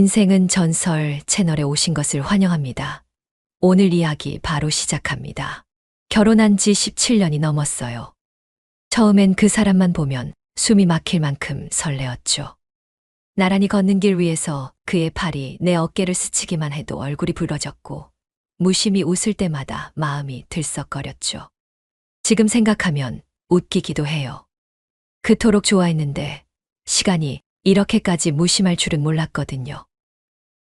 인생은 전설 채널에 오신 것을 환영합니다. 오늘 이야기 바로 시작합니다. 결혼한 지 17년이 넘었어요. 처음엔 그 사람만 보면 숨이 막힐 만큼 설레었죠. 나란히 걷는 길 위에서 그의 팔이 내 어깨를 스치기만 해도 얼굴이 붉어졌고 무심히 웃을 때마다 마음이 들썩거렸죠. 지금 생각하면 웃기기도 해요. 그토록 좋아했는데 시간이 이렇게까지 무심할 줄은 몰랐거든요.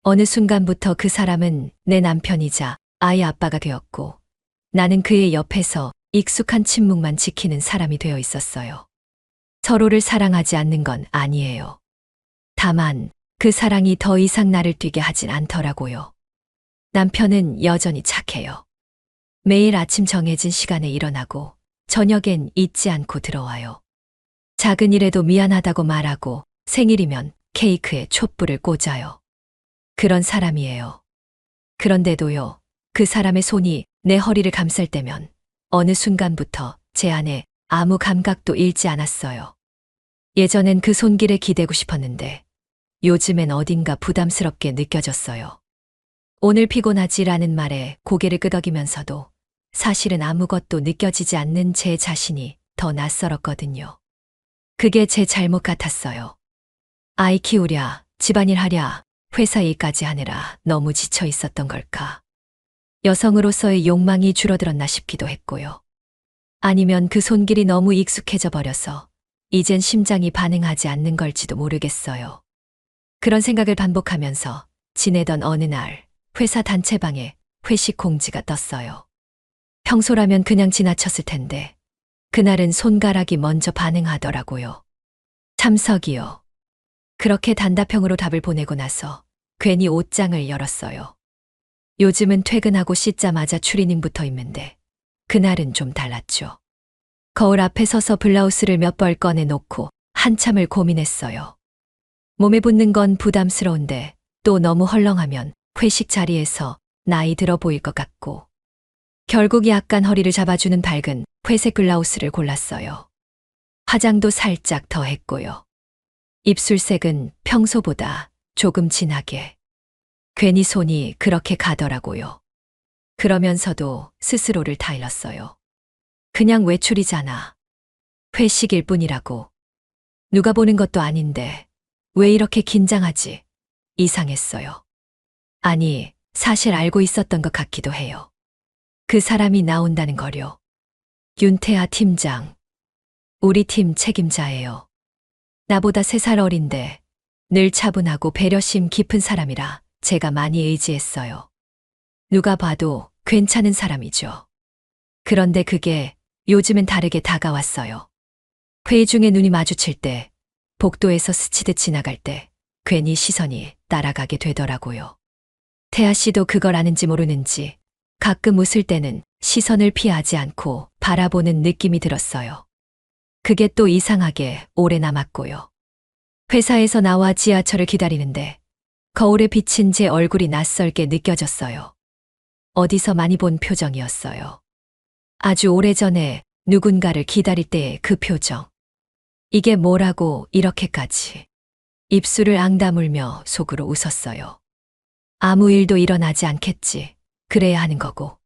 어느 순간부터 그 사람은 내 남편이자 아이 아빠가 되었고 나는 그의 옆에서 익숙한 침묵만 지키는 사람이 되어 있었어요. 서로를 사랑하지 않는 건 아니에요. 다만 그 사랑이 더 이상 나를 뛰게 하진 않더라고요. 남편은 여전히 착해요. 매일 아침 정해진 시간에 일어나고 저녁엔 잊지 않고 들어와요. 작은 일에도 미안하다고 말하고 생일이면 케이크에 촛불을 꽂아요. 그런 사람이에요. 그런데도요, 그 사람의 손이 내 허리를 감쌀 때면 어느 순간부터 제 안에 아무 감각도 잃지 않았어요. 예전엔 그 손길에 기대고 싶었는데 요즘엔 어딘가 부담스럽게 느껴졌어요. 오늘 피곤하지라는 말에 고개를 끄덕이면서도 사실은 아무것도 느껴지지 않는 제 자신이 더 낯설었거든요. 그게 제 잘못 같았어요. 아이 키우랴, 집안일 하랴, 회사 일까지 하느라 너무 지쳐 있었던 걸까. 여성으로서의 욕망이 줄어들었나 싶기도 했고요. 아니면 그 손길이 너무 익숙해져 버려서 이젠 심장이 반응하지 않는 걸지도 모르겠어요. 그런 생각을 반복하면서 지내던 어느 날 회사 단체방에 회식 공지가 떴어요. 평소라면 그냥 지나쳤을 텐데 그날은 손가락이 먼저 반응하더라고요. 참석이요. 그렇게 단답형으로 답을 보내고 나서 괜히 옷장을 열었어요. 요즘은 퇴근하고 씻자마자 추리닝부터 입는데 그날은 좀 달랐죠. 거울 앞에 서서 블라우스를 몇 벌 꺼내놓고 한참을 고민했어요. 몸에 붙는 건 부담스러운데 또 너무 헐렁하면 회식 자리에서 나이 들어 보일 것 같고 결국 약간 허리를 잡아주는 밝은 회색 블라우스를 골랐어요. 화장도 살짝 더 했고요. 입술색은 평소보다 조금 진하게. 괜히 손이 그렇게 가더라고요. 그러면서도 스스로를 타일렀어요. 그냥 외출이잖아. 회식일 뿐이라고. 누가 보는 것도 아닌데 왜 이렇게 긴장하지? 이상했어요. 아니, 사실 알고 있었던 것 같기도 해요. 그 사람이 나온다는 거요. 윤태아 팀장. 우리 팀 책임자예요. 나보다 3살 어린데 늘 차분하고 배려심 깊은 사람이라 제가 많이 의지했어요. 누가 봐도 괜찮은 사람이죠. 그런데 그게 요즘엔 다르게 다가왔어요. 회의 중에 눈이 마주칠 때, 복도에서 스치듯 지나갈 때 괜히 시선이 따라가게 되더라고요. 태아 씨도 그걸 아는지 모르는지 가끔 웃을 때는 시선을 피하지 않고 바라보는 느낌이 들었어요. 그게 또 이상하게 오래 남았고요. 회사에서 나와 지하철을 기다리는데 거울에 비친 제 얼굴이 낯설게 느껴졌어요. 어디서 많이 본 표정이었어요. 아주 오래전에 누군가를 기다릴 때의 그 표정. 이게 뭐라고 이렇게까지. 입술을 앙다물며 속으로 웃었어요. 아무 일도 일어나지 않겠지. 그래야 하는 거고.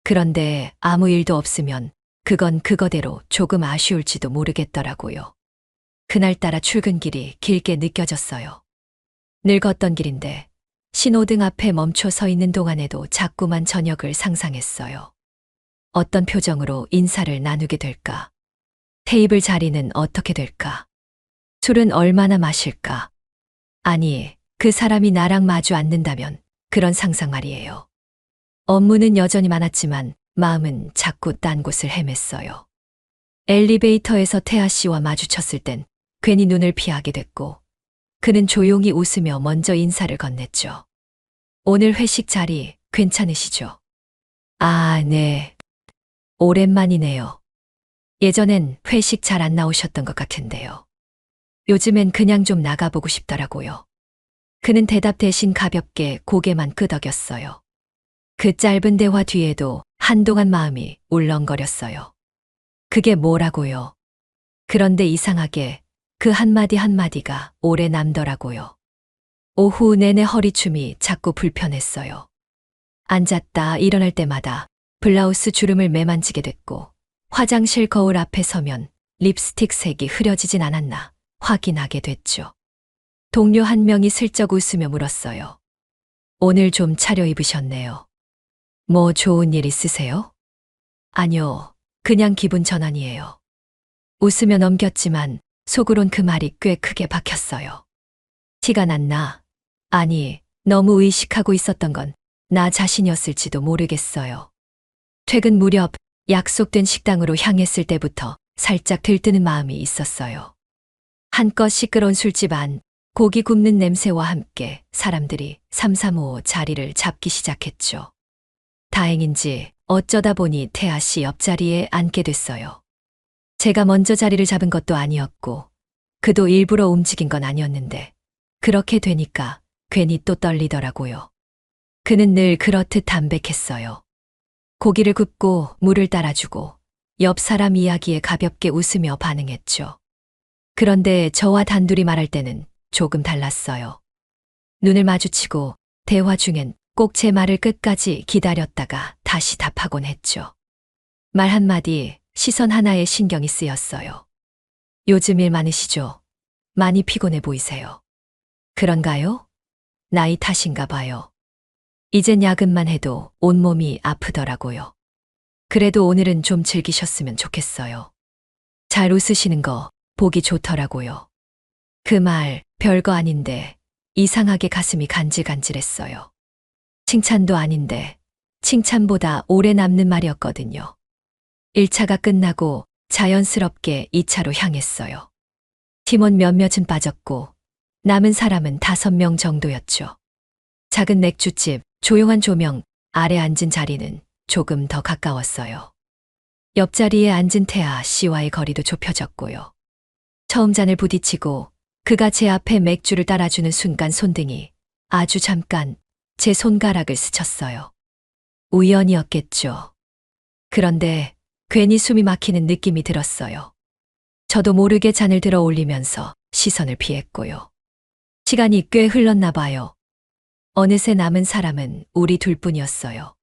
그런데 아무 일도 없으면 그건 그거대로 조금 아쉬울지도 모르겠더라고요. 그날따라 출근길이 길게 느껴졌어요. 늘 걷던 길인데 신호등 앞에 멈춰 서 있는 동안에도 자꾸만 저녁을 상상했어요. 어떤 표정으로 인사를 나누게 될까? 테이블 자리는 어떻게 될까? 술은 얼마나 마실까? 아니, 그 사람이 나랑 마주 앉는다면 그런 상상 말이에요. 업무는 여전히 많았지만 마음은 자꾸 딴 곳을 헤맸어요. 엘리베이터에서 태아 씨와 마주쳤을 땐 괜히 눈을 피하게 됐고 그는 조용히 웃으며 먼저 인사를 건넸죠. 오늘 회식 자리 괜찮으시죠? 아, 네. 오랜만이네요. 예전엔 회식 잘 안 나오셨던 것 같은데요. 요즘엔 그냥 좀 나가보고 싶더라고요. 그는 대답 대신 가볍게 고개만 끄덕였어요. 그 짧은 대화 뒤에도 한동안 마음이 울렁거렸어요. 그게 뭐라고요? 그런데 이상하게 그 한마디 한마디가 오래 남더라고요. 오후 내내 허리춤이 자꾸 불편했어요. 앉았다 일어날 때마다 블라우스 주름을 매만지게 됐고 화장실 거울 앞에 서면 립스틱 색이 흐려지진 않았나 확인하게 됐죠. 동료 한 명이 슬쩍 웃으며 물었어요. 오늘 좀 차려입으셨네요. 뭐 좋은 일 있으세요? 아니요, 그냥 기분 전환이에요. 웃으며 넘겼지만 속으론 그 말이 꽤 크게 박혔어요. 티가 났나? 아니, 너무 의식하고 있었던 건 나 자신이었을지도 모르겠어요. 퇴근 무렵 약속된 식당으로 향했을 때부터 살짝 들뜨는 마음이 있었어요. 한껏 시끄러운 술집 안, 고기 굽는 냄새와 함께 사람들이 삼삼오오 자리를 잡기 시작했죠. 다행인지 어쩌다 보니 태아 씨 옆자리에 앉게 됐어요. 제가 먼저 자리를 잡은 것도 아니었고 그도 일부러 움직인 건 아니었는데 그렇게 되니까 괜히 또 떨리더라고요. 그는 늘 그렇듯 담백했어요. 고기를 굽고 물을 따라주고 옆 사람 이야기에 가볍게 웃으며 반응했죠. 그런데 저와 단둘이 말할 때는 조금 달랐어요. 눈을 마주치고 대화 중엔 꼭 제 말을 끝까지 기다렸다가 다시 답하곤 했죠. 말 한마디, 시선 하나에 신경이 쓰였어요. 요즘 일 많으시죠? 많이 피곤해 보이세요. 그런가요? 나이 탓인가 봐요. 이젠 야근만 해도 온몸이 아프더라고요. 그래도 오늘은 좀 즐기셨으면 좋겠어요. 잘 웃으시는 거 보기 좋더라고요. 그 말 별거 아닌데 이상하게 가슴이 간질간질했어요. 칭찬도 아닌데 칭찬보다 오래 남는 말이었거든요. 1차가 끝나고 자연스럽게 2차로 향했어요. 팀원 몇몇은 빠졌고 남은 사람은 5명 정도였죠. 작은 맥주집, 조용한 조명 아래 앉은 자리는 조금 더 가까웠어요. 옆자리에 앉은 태아 씨와의 거리도 좁혀졌고요. 처음 잔을 부딪히고 그가 제 앞에 맥주를 따라주는 순간 손등이 아주 잠깐 제 손가락을 스쳤어요. 우연이었겠죠. 그런데 괜히 숨이 막히는 느낌이 들었어요. 저도 모르게 잔을 들어 올리면서 시선을 피했고요. 시간이 꽤 흘렀나 봐요. 어느새 남은 사람은 우리 둘뿐이었어요.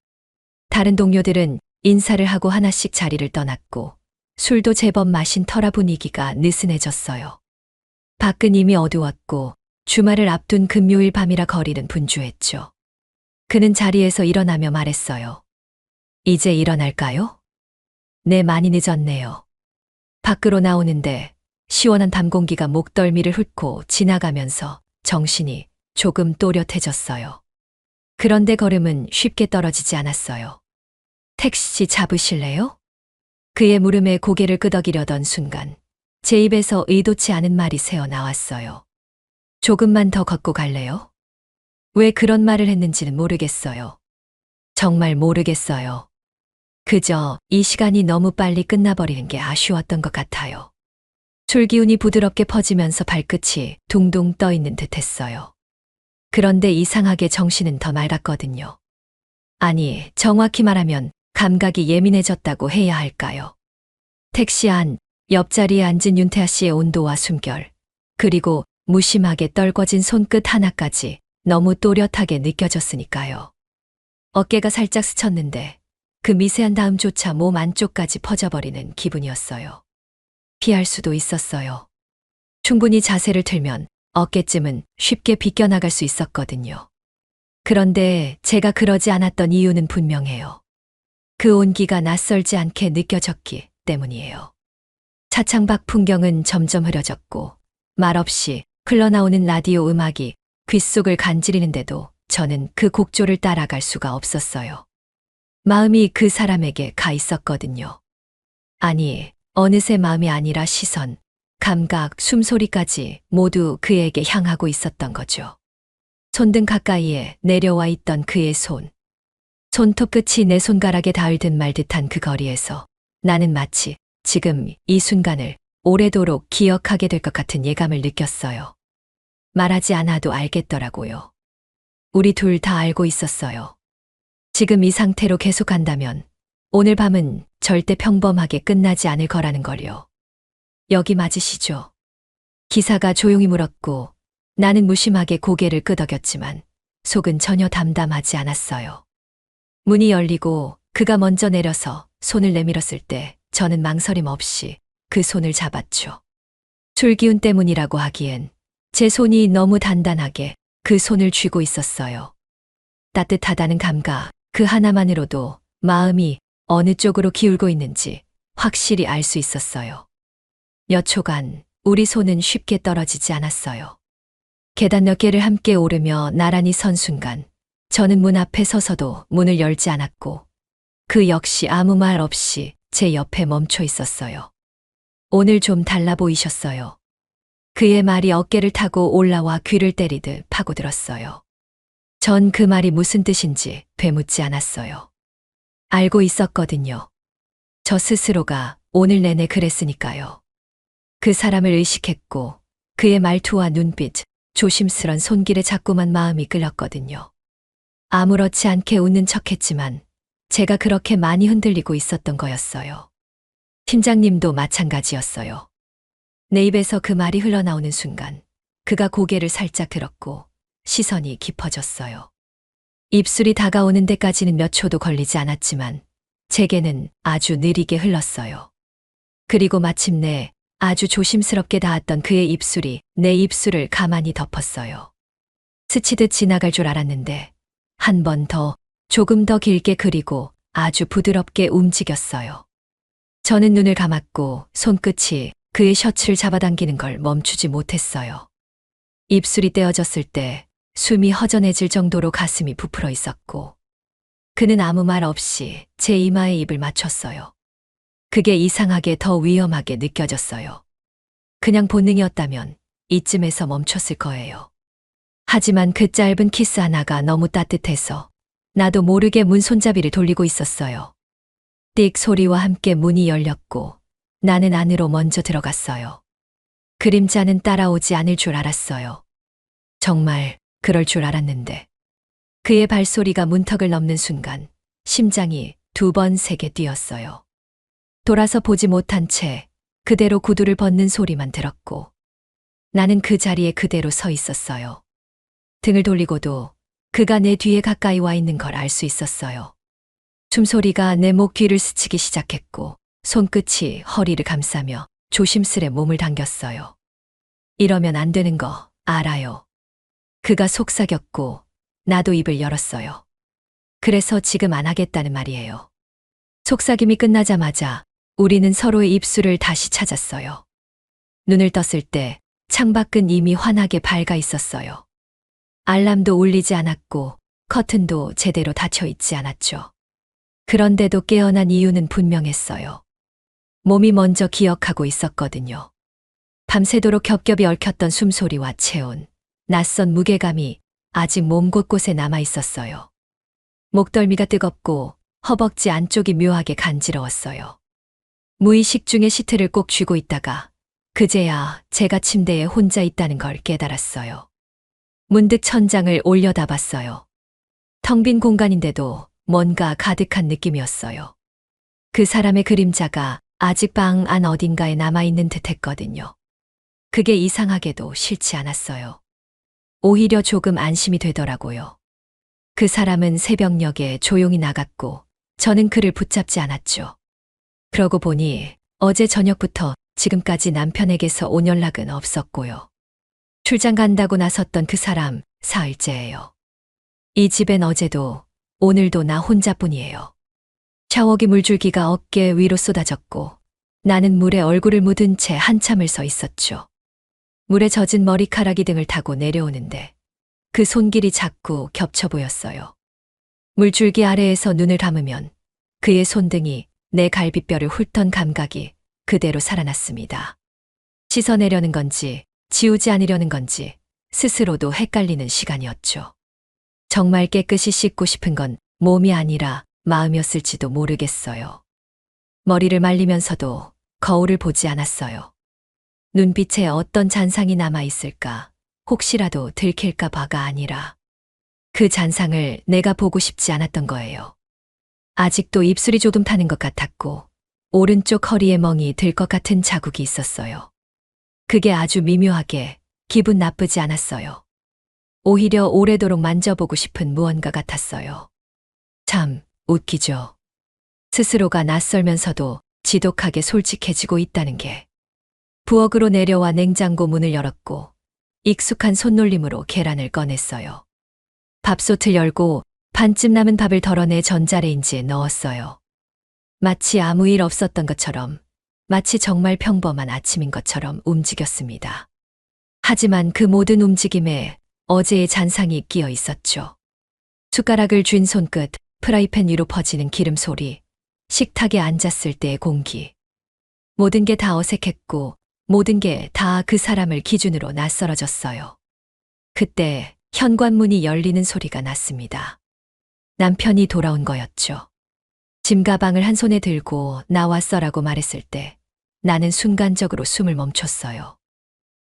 다른 동료들은 인사를 하고 하나씩 자리를 떠났고 술도 제법 마신 터라 분위기가 느슨해졌어요. 밖은 이미 어두웠고 주말을 앞둔 금요일 밤이라 거리는 분주했죠. 그는 자리에서 일어나며 말했어요. 이제 일어날까요? 네, 많이 늦었네요. 밖으로 나오는데 시원한 밤 공기가 목덜미를 훑고 지나가면서 정신이 조금 또렷해졌어요. 그런데 걸음은 쉽게 떨어지지 않았어요. 택시 잡으실래요? 그의 물음에 고개를 끄덕이려던 순간 제 입에서 의도치 않은 말이 새어나왔어요. 조금만 더 걷고 갈래요? 왜 그런 말을 했는지는 모르겠어요. 정말 모르겠어요. 그저 이 시간이 너무 빨리 끝나버리는 게 아쉬웠던 것 같아요. 술 기운이 부드럽게 퍼지면서 발끝이 둥둥 떠 있는 듯 했어요. 그런데 이상하게 정신은 더 맑았거든요. 아니, 정확히 말하면 감각이 예민해졌다고 해야 할까요? 택시 안, 옆자리에 앉은 윤태아 씨의 온도와 숨결, 그리고 무심하게 떨궈진 손끝 하나까지 너무 또렷하게 느껴졌으니까요. 어깨가 살짝 스쳤는데 그 미세한 다음조차 몸 안쪽까지 퍼져버리는 기분이었어요. 피할 수도 있었어요. 충분히 자세를 틀면 어깨쯤은 쉽게 비껴나갈 수 있었거든요. 그런데 제가 그러지 않았던 이유는 분명해요. 그 온기가 낯설지 않게 느껴졌기 때문이에요. 차창 밖 풍경은 점점 흐려졌고 말없이 흘러나오는 라디오 음악이 귓속을 간지리는데도 저는 그 곡조를 따라갈 수가 없었어요. 마음이 그 사람에게 가 있었거든요. 아니, 어느새 마음이 아니라 시선, 감각, 숨소리까지 모두 그에게 향하고 있었던 거죠. 손등 가까이에 내려와 있던 그의 손. 손톱 끝이 내 손가락에 닿을 듯 말 듯한 그 거리에서 나는 마치 지금 이 순간을 오래도록 기억하게 될 것 같은 예감을 느꼈어요. 말하지 않아도 알겠더라고요. 우리 둘 다 알고 있었어요. 지금 이 상태로 계속한다면 오늘 밤은 절대 평범하게 끝나지 않을 거라는 걸요. 여기 맞으시죠? 기사가 조용히 물었고 나는 무심하게 고개를 끄덕였지만 속은 전혀 담담하지 않았어요. 문이 열리고 그가 먼저 내려서 손을 내밀었을 때 저는 망설임 없이 그 손을 잡았죠. 술기운 때문이라고 하기엔 제 손이 너무 단단하게 그 손을 쥐고 있었어요. 따뜻하다는 감각, 그 하나만으로도 마음이 어느 쪽으로 기울고 있는지 확실히 알 수 있었어요. 몇 초간 우리 손은 쉽게 떨어지지 않았어요. 계단 몇 개를 함께 오르며 나란히 선 순간 저는 문 앞에 서서도 문을 열지 않았고 그 역시 아무 말 없이 제 옆에 멈춰 있었어요. 오늘 좀 달라 보이셨어요. 그의 말이 어깨를 타고 올라와 귀를 때리듯 파고들었어요. 전 그 말이 무슨 뜻인지 되묻지 않았어요. 알고 있었거든요. 저 스스로가 오늘 내내 그랬으니까요. 그 사람을 의식했고 그의 말투와 눈빛, 조심스런 손길에 자꾸만 마음이 끌렸거든요. 아무렇지 않게 웃는 척했지만 제가 그렇게 많이 흔들리고 있었던 거였어요. 팀장님도 마찬가지였어요. 내 입에서 그 말이 흘러나오는 순간 그가 고개를 살짝 들었고 시선이 깊어졌어요. 입술이 다가오는 데까지는 몇 초도 걸리지 않았지만 제게는 아주 느리게 흘렀어요. 그리고 마침내 아주 조심스럽게 닿았던 그의 입술이 내 입술을 가만히 덮었어요. 스치듯 지나갈 줄 알았는데 한 번 더, 조금 더 길게 그리고 아주 부드럽게 움직였어요. 저는 눈을 감았고 손끝이 그의 셔츠를 잡아당기는 걸 멈추지 못했어요. 입술이 떼어졌을 때 숨이 허전해질 정도로 가슴이 부풀어 있었고 그는 아무 말 없이 제 이마에 입을 맞췄어요. 그게 이상하게 더 위험하게 느껴졌어요. 그냥 본능이었다면 이쯤에서 멈췄을 거예요. 하지만 그 짧은 키스 하나가 너무 따뜻해서 나도 모르게 문 손잡이를 돌리고 있었어요. 띡 소리와 함께 문이 열렸고 나는 안으로 먼저 들어갔어요. 그림자는 따라오지 않을 줄 알았어요. 정말 그럴 줄 알았는데 그의 발소리가 문턱을 넘는 순간 심장이 2번, 3개 뛰었어요. 돌아서 보지 못한 채 그대로 구두를 벗는 소리만 들었고 나는 그 자리에 그대로 서 있었어요. 등을 돌리고도 그가 내 뒤에 가까이 와 있는 걸 알 수 있었어요. 숨소리가 내 목 뒤를 스치기 시작했고 손끝이 허리를 감싸며 조심스레 몸을 당겼어요. 이러면 안 되는 거 알아요. 그가 속삭였고 나도 입을 열었어요. 그래서 지금 안 하겠다는 말이에요. 속삭임이 끝나자마자 우리는 서로의 입술을 다시 찾았어요. 눈을 떴을 때 창밖은 이미 환하게 밝아 있었어요. 알람도 울리지 않았고 커튼도 제대로 닫혀 있지 않았죠. 그런데도 깨어난 이유는 분명했어요. 몸이 먼저 기억하고 있었거든요. 밤새도록 겹겹이 얽혔던 숨소리와 체온, 낯선 무게감이 아직 몸 곳곳에 남아 있었어요. 목덜미가 뜨겁고 허벅지 안쪽이 묘하게 간지러웠어요. 무의식 중에 시트를 꼭 쥐고 있다가 그제야 제가 침대에 혼자 있다는 걸 깨달았어요. 문득 천장을 올려다봤어요. 텅 빈 공간인데도 뭔가 가득한 느낌이었어요. 그 사람의 그림자가 아직 방 안 어딘가에 남아있는 듯 했거든요. 그게 이상하게도 싫지 않았어요. 오히려 조금 안심이 되더라고요. 그 사람은 새벽녘에 조용히 나갔고 저는 그를 붙잡지 않았죠. 그러고 보니 어제 저녁부터 지금까지 남편에게서 온 연락은 없었고요. 출장 간다고 나섰던 그 사람 사흘째예요. 이 집엔 어제도 오늘도 나 혼자뿐이에요. 샤워기 물줄기가 어깨 위로 쏟아졌고 나는 물에 얼굴을 묻은 채 한참을 서 있었죠. 물에 젖은 머리카락이 등을 타고 내려오는데 그 손길이 자꾸 겹쳐 보였어요. 물줄기 아래에서 눈을 감으면 그의 손등이 내 갈비뼈를 훑던 감각이 그대로 살아났습니다. 씻어내려는 건지 지우지 않으려는 건지 스스로도 헷갈리는 시간이었죠. 정말 깨끗이 씻고 싶은 건 몸이 아니라 마음이었을지도 모르겠어요. 머리를 말리면서도 거울을 보지 않았어요. 눈빛에 어떤 잔상이 남아있을까, 혹시라도 들킬까 봐가 아니라 그 잔상을 내가 보고 싶지 않았던 거예요. 아직도 입술이 조금 타는 것 같았고 오른쪽 허리에 멍이 들 것 같은 자국이 있었어요. 그게 아주 미묘하게 기분 나쁘지 않았어요. 오히려 오래도록 만져보고 싶은 무언가 같았어요. 참, 웃기죠. 스스로가 낯설면서도 지독하게 솔직해지고 있다는 게. 부엌으로 내려와 냉장고 문을 열었고 익숙한 손놀림으로 계란을 꺼냈어요. 밥솥을 열고 반쯤 남은 밥을 덜어내 전자레인지에 넣었어요. 마치 아무 일 없었던 것처럼, 마치 정말 평범한 아침인 것처럼 움직였습니다. 하지만 그 모든 움직임에 어제의 잔상이 끼어 있었죠. 숟가락을 쥔 손끝, 프라이팬 위로 퍼지는 기름 소리, 식탁에 앉았을 때의 공기. 모든 게 다 어색했고 모든 게 다 그 사람을 기준으로 낯설어졌어요. 그때 현관문이 열리는 소리가 났습니다. 남편이 돌아온 거였죠. 짐 가방을 한 손에 들고 나왔어라고 말했을 때 나는 순간적으로 숨을 멈췄어요.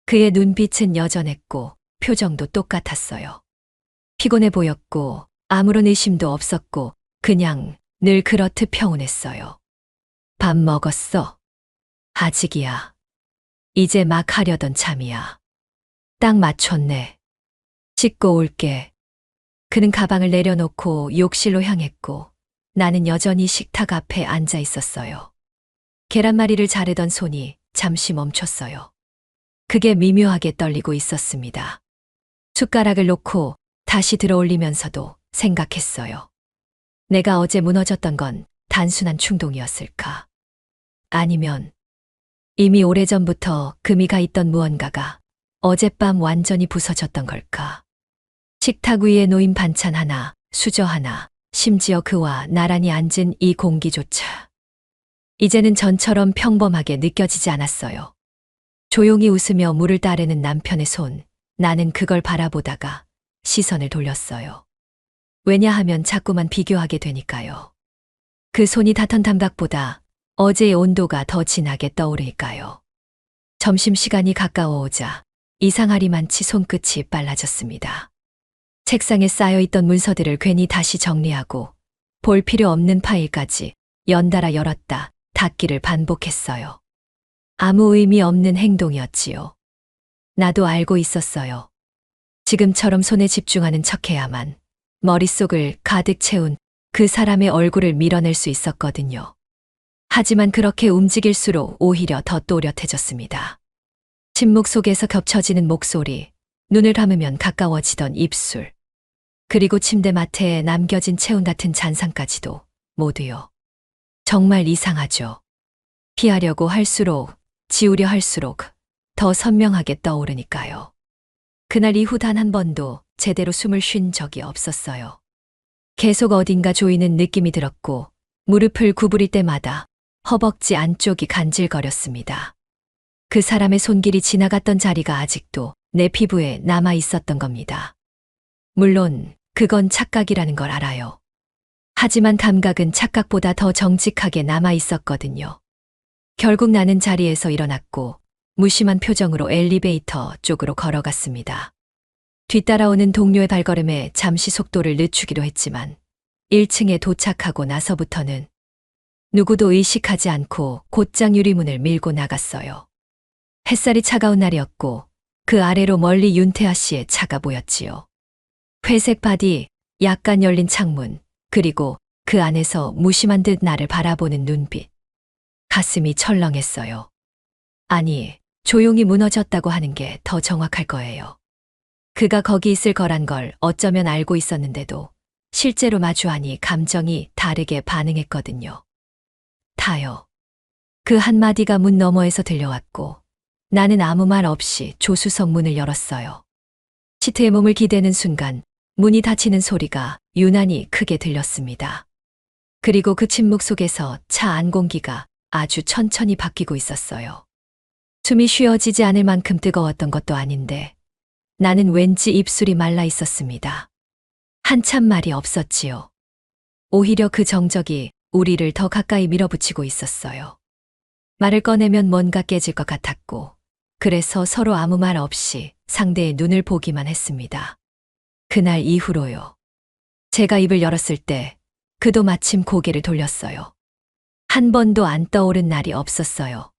그의 눈빛은 여전했고 표정도 똑같았어요. 피곤해 보였고 아무런 의심도 없었고 그냥 늘 그렇듯 평온했어요. 밥 먹었어? 아직이야. 이제 막 하려던 참이야. 딱 맞췄네. 씻고 올게. 그는 가방을 내려놓고 욕실로 향했고 나는 여전히 식탁 앞에 앉아 있었어요. 계란말이를 자르던 손이 잠시 멈췄어요. 그게 미묘하게 떨리고 있었습니다. 숟가락을 놓고 다시 들어올리면서도 생각했어요. 내가 어제 무너졌던 건 단순한 충동이었을까? 아니면 이미 오래전부터 금이가 있던 무언가가 어젯밤 완전히 부서졌던 걸까? 식탁 위에 놓인 반찬 하나, 수저 하나, 심지어 그와 나란히 앉은 이 공기조차. 이제는 전처럼 평범하게 느껴지지 않았어요. 조용히 웃으며 물을 따르는 남편의 손, 나는 그걸 바라보다가 시선을 돌렸어요. 왜냐하면 자꾸만 비교하게 되니까요. 그 손이 닿던 감각보다 어제의 온도가 더 진하게 떠오르니까요. 점심시간이 가까워오자 이상하리만치 손끝이 빨라졌습니다. 책상에 쌓여있던 문서들을 괜히 다시 정리하고 볼 필요 없는 파일까지 연달아 열었다 닫기를 반복했어요. 아무 의미 없는 행동이었지요. 나도 알고 있었어요. 지금처럼 손에 집중하는 척해야만 머릿속을 가득 채운 그 사람의 얼굴을 밀어낼 수 있었거든요. 하지만 그렇게 움직일수록 오히려 더 또렷해졌습니다. 침묵 속에서 겹쳐지는 목소리, 눈을 감으면 가까워지던 입술, 그리고 침대 마트에 남겨진 체온 같은 잔상까지도 모두요. 정말 이상하죠. 피하려고 할수록, 지우려 할수록 더 선명하게 떠오르니까요. 그날 이후 단 한 번도 제대로 숨을 쉰 적이 없었어요. 계속 어딘가 조이는 느낌이 들었고 무릎을 구부릴 때마다 허벅지 안쪽이 간질거렸습니다. 그 사람의 손길이 지나갔던 자리가 아직도 내 피부에 남아 있었던 겁니다. 물론 그건 착각이라는 걸 알아요. 하지만 감각은 착각보다 더 정직하게 남아 있었거든요. 결국 나는 자리에서 일어났고 무심한 표정으로 엘리베이터 쪽으로 걸어갔습니다. 뒤따라오는 동료의 발걸음에 잠시 속도를 늦추기로 했지만 1층에 도착하고 나서부터는 누구도 의식하지 않고 곧장 유리문을 밀고 나갔어요. 햇살이 차가운 날이었고 그 아래로 멀리 윤태아 씨의 차가 보였지요. 회색 바디, 약간 열린 창문, 그리고 그 안에서 무심한 듯 나를 바라보는 눈빛. 가슴이 철렁했어요. 아니, 조용히 무너졌다고 하는 게 더 정확할 거예요. 그가 거기 있을 거란 걸 어쩌면 알고 있었는데도 실제로 마주하니 감정이 다르게 반응했거든요. 타요. 그 한마디가 문 너머에서 들려왔고 나는 아무 말 없이 조수석 문을 열었어요. 시트에 몸을 기대는 순간 문이 닫히는 소리가 유난히 크게 들렸습니다. 그리고 그 침묵 속에서 차 안 공기가 아주 천천히 바뀌고 있었어요. 숨이 쉬어지지 않을 만큼 뜨거웠던 것도 아닌데 나는 왠지 입술이 말라 있었습니다. 한참 말이 없었지요. 오히려 그 정적이 우리를 더 가까이 밀어붙이고 있었어요. 말을 꺼내면 뭔가 깨질 것 같았고 그래서 서로 아무 말 없이 상대의 눈을 보기만 했습니다. 그날 이후로요. 제가 입을 열었을 때 그도 마침 고개를 돌렸어요. 한 번도 안 떠오른 날이 없었어요.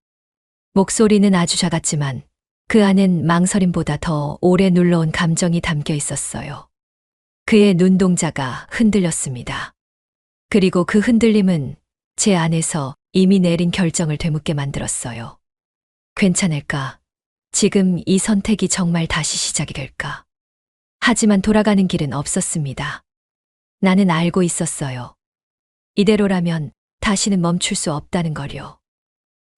목소리는 아주 작았지만 그 안엔 망설임보다 더 오래 눌러온 감정이 담겨 있었어요. 그의 눈동자가 흔들렸습니다. 그리고 그 흔들림은 제 안에서 이미 내린 결정을 되묻게 만들었어요. 괜찮을까? 지금 이 선택이 정말 다시 시작이 될까? 하지만 돌아가는 길은 없었습니다. 나는 알고 있었어요. 이대로라면 다시는 멈출 수 없다는 걸요.